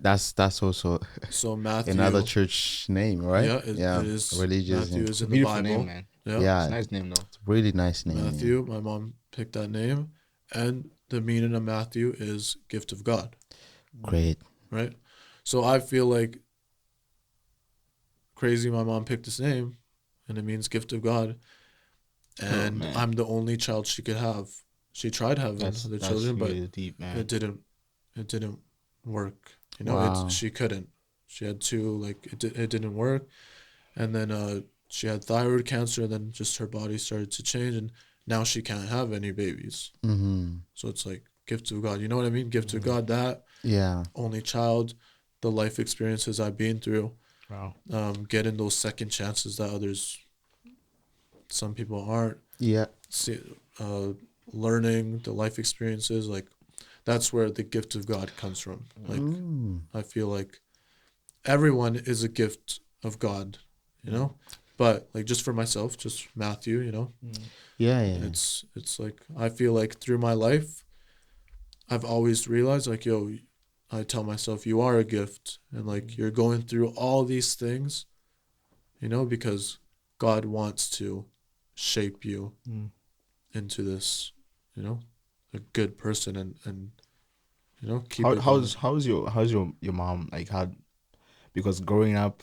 That's also So Matthew, another church name, right? yeah, it is. Religious Matthew name. is in the Beautiful Bible. name, man. Yeah. Yeah, It's a nice name though. it's a really nice name. Matthew. My mom picked that name, and the meaning of Matthew is gift of God, Yeah. Great. right? So I feel like crazy. My mom picked this name, and it means gift of God, and man. I'm the only child she could have. She tried having other children, but really deep, man. it didn't work. You know, Wow. she couldn't. She had two, like it didn't work, and then she had thyroid cancer, and then just her body started to change, and now she can't have any babies. Mm-hmm. So it's like gift of God. You know what I mean? Gift of God. That Yeah. only child, the life experiences I've been through, Wow. getting those second chances that some people aren't. Yeah. See, learning the life experiences, like that's where the gift of God comes from. Like I feel like everyone is a gift of God, you know. But like just for myself, just Matthew, you know. Yeah. Yeah. It's like I feel like through my life, I've always realized like, yo, I tell myself you are a gift, and like you're going through all these things, you know, because God wants to shape you into this, you know, a good person, and you know, keep it going. How's your mom like had, because growing up,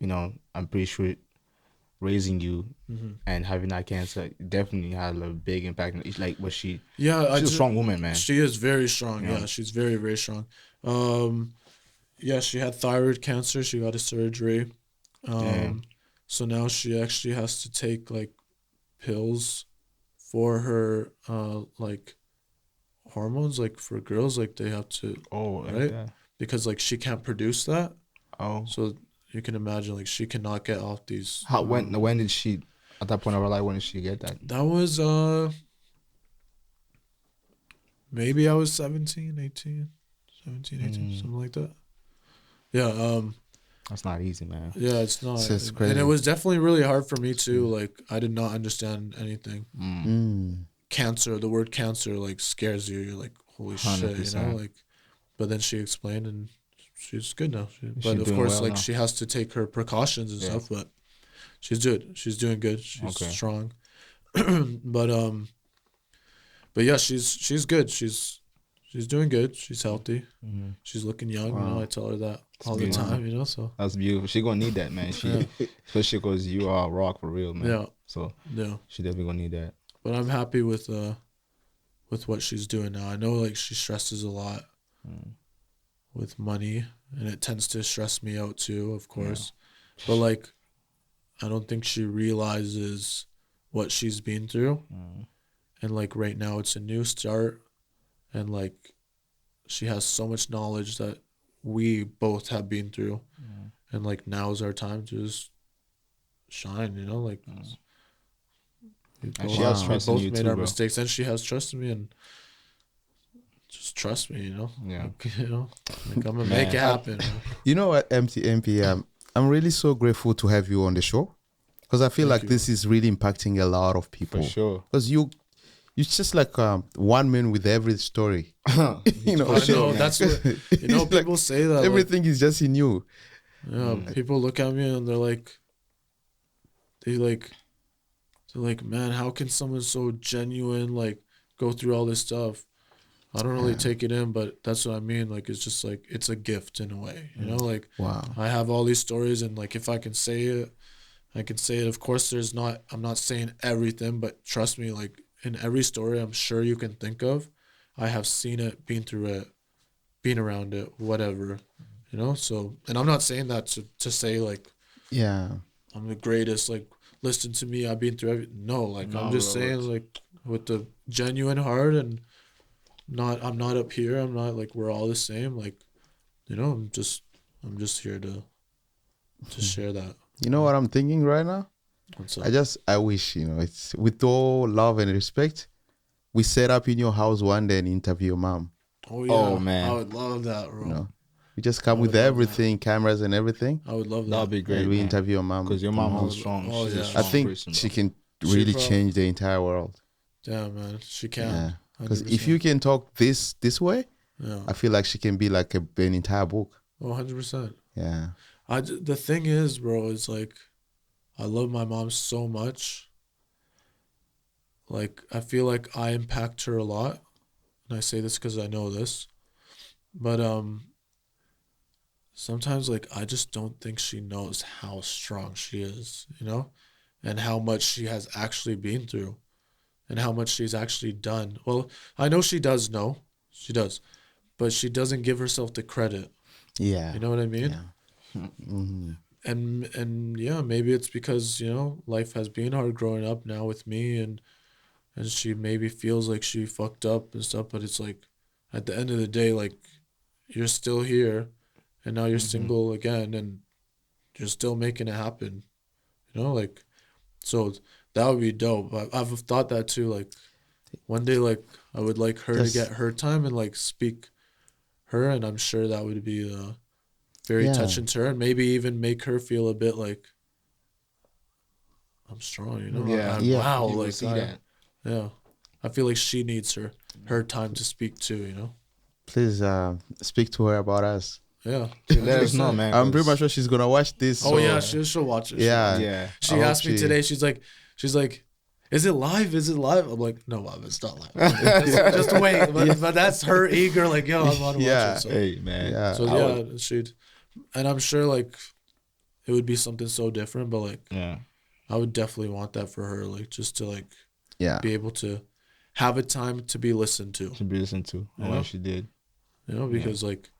you know, I'm pretty sure raising you and having that cancer definitely had a big impact. It's like, was she? Yeah, She's a strong woman, man. She is very strong. Yeah. Yeah, she's very, very strong. Yeah, she had thyroid cancer. She got a surgery. Damn. So now she actually has to take like pills for her like hormones, like for girls, like they have to, Like right? that. Because like she can't produce that. Oh. So you can imagine like she cannot get off these. How when did she, at that point of her life, when did she get that? That was maybe I was 17, 18, something like that. Yeah, That's not easy, man. yeah, it's not. It's And crazy. it was definitely really hard for me too. Like I did not understand anything. Cancer, the word cancer like scares you. You're like, holy shit, you 100%. know, like. But then she explained, and she's good now. But She's of doing course, well like now. she has to take her precautions and stuff. But she's good. She's doing good. She's Okay. strong. but yeah, she's good. She's doing good. She's healthy. She's looking young. You know, I tell her that all the beautiful. time. You know, so That's beautiful. She gonna need that, man. She, especially because you are a rock for real, man. yeah, So yeah. she definitely gonna need that. But I'm happy with what she's doing now. I know like she stresses a lot with money, and it tends to stress me out too, of course. But like, I don't think she realizes what she's been through, and like right now it's a new start, and like she has so much knowledge that we both have been through, and like now's our time to just shine, you know, like. And she has trust in both you made too, our bro. mistakes, and she has trust in me, and just trust me, you know. Yeah. Like, you know, like I'm gonna Man. make it happen. You know what, MP, I'm really so grateful to have you on the show, because I feel Thank like you. this is really impacting a lot of people. For sure. Because you're just like one man with every story. You know, I know that's what you know. It's like People say that everything is just in you. Like, yeah, people look at me and they're like, man, how can someone so genuine like go through all this stuff? I don't really take it in, but that's what I mean. Like, it's just like it's a gift in a way, you know. Like, Wow. I have all these stories, and like if I can say it, I can say it. Of course, I'm not saying everything, but trust me, like in every story I'm sure you can think of, I have seen it, been through it, been around it, whatever, you know. So, and I'm not saying that to say like Yeah. I'm the greatest, like listen to me, I've been through everything. No, like I'm just saying like with the genuine heart, and I'm not up here. I'm not like we're all the same. Like, you know, I'm just here to share that. You know what I'm thinking right now? What's up? I wish, you know, it's with all love and respect, we set up in your house one day and interview your mom. Oh yeah, Oh, man. I would love that, bro. You know, we just come would with love everything, cameras and everything, I would love that. That'd be great. and we man. interview your mom. Because your mom is strong. Oh, She's yeah. a I strong think person, she bro. can She really prob- change the entire world. Yeah, man, she can. Yeah. Because if you can talk this way, yeah, I feel like she can be like an entire book. 100%. Yeah. The thing is, bro, is like, I love my mom so much. Like, I feel like I impact her a lot. And I say this because I know this. But sometimes, like, I just don't think she knows how strong she is, you know? And how much she has actually been through. And how much she's actually done. Well, I know she does know. She does. But she doesn't give herself the credit. Yeah. You know what I mean? Yeah. Mm-hmm. And yeah, maybe it's because, you know, life has been hard growing up now with me, and she maybe feels like she fucked up and stuff, but it's like at the end of the day, like, you're still here and now you're single again and you're still making it happen. You know, like, so that would be dope. I've thought that too, like, one day, like, I would like her to get her time and like speak her, and I'm sure that would be very touching to her, and maybe even make her feel a bit like I'm strong, you know? Yeah. Wow, You will like, see that. yeah. I feel like she needs her time to speak too, you know? Please speak to her about us. Yeah. Let us know, man. I'm pretty 'cause- much sure she's gonna watch this. Oh so- yeah, she'll watch it. Yeah. Yeah. She I hope asked me today, she's like, is it live? Is it live? I'm like, no, Bob, it's not live. just wait. But that's her eager, like, yo, I want to watch it. So, Hey, man. Yeah. so yeah, she'd, and I'm sure, like, it would be something so different, but like, Yeah. I would definitely want that for her, like, just to like Yeah. be able to have a time to be listened to, To be listened to. Yeah. What she did. you know, because like,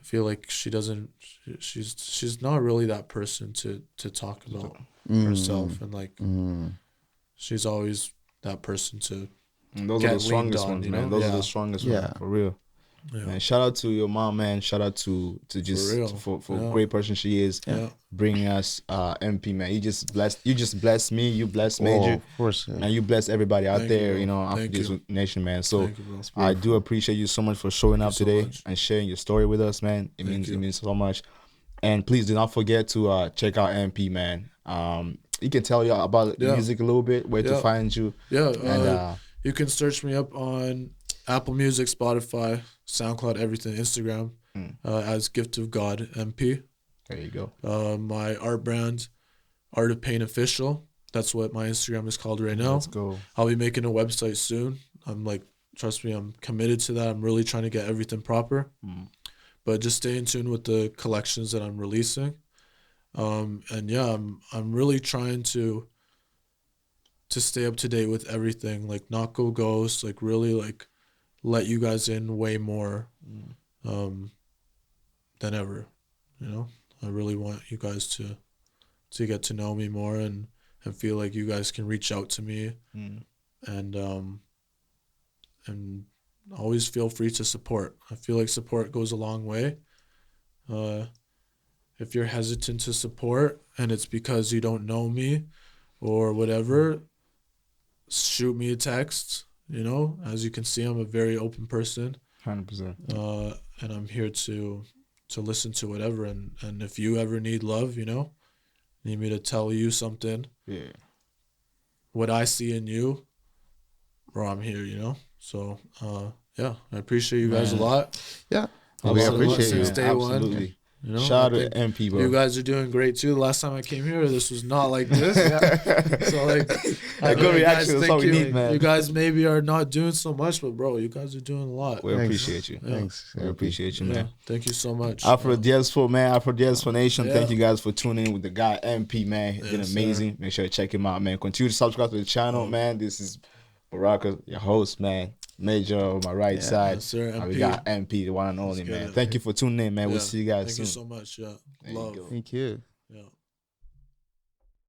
I feel like she doesn't, she's not really that person to talk about herself, and like, she's always that person to, And those Get are the strongest leaned on, ones, you man. know? Those are Yeah. the strongest Yeah. ones, for real. yeah, Man, shout out to your mom, man. Shout out to just real. for Yeah. great person she is. Yeah. Bringing us MP, man. You just blessed me. You blessed Oh, Major. of course. Yeah. And you bless everybody out Thank you, there, bro. you know, after Thank this you. nation, man. So Thank you, bro. I do appreciate you so much for showing up so today much. and sharing your story with us, man. It Thank you. means so much. And please do not forget to check out MP, man. You can tell you about Yeah. music a little bit, where to Yeah. find you. Yeah, And you can search me up on Apple Music, Spotify, SoundCloud, everything, Instagram, as Gift of God MP. there you go. My art brand, Art of Pain Official. That's what my Instagram is called right now. Let's go. I'll be making a website soon. I'm like, trust me, I'm committed to that. I'm really trying to get everything proper. But just stay in tune with the collections that I'm releasing. And yeah, I'm really trying to stay up to date with everything, like not go ghost, like really like let you guys in way more than ever. You know, I really want you guys to get to know me more and feel like you guys can reach out to me and always feel free to support. I feel like support goes a long way. If you're hesitant to support and it's because you don't know me or whatever, shoot me a text. You know, as you can see, I'm a very open person, 100%. and I'm here to listen to whatever. And if you ever need love, you know, need me to tell you something, Yeah. what I see in you, bro, I'm here. You know, so yeah, I appreciate you guys a lot. Yeah. Absolutely, We appreciate since you. day one. Absolutely. You know, Shout I out think to MP, bro. you guys are doing great too. The last time I came here, this was not like this. So like, A good reaction is all we need, man. You guys maybe are not doing so much, but bro, you guys are doing a lot. We Thanks. appreciate you. Yeah. Thanks. We appreciate you, man. Yeah, thank you so much. AfroDiaspo, man. AfroDiaspo Nation. Yeah. Thank you guys for tuning in with the guy MP, man. It's been Yes, amazing. Make sure to check him out, man. Continue to subscribe to the channel, man. This is Baraka, your host, man. Major on my right side. Yes, sir, And we MP. got MP, the one and only, get man. it. Thank you for tuning in, man. We'll Yeah. see you guys Thank soon. you so much. Yeah, There you love. go. Thank you. Yeah.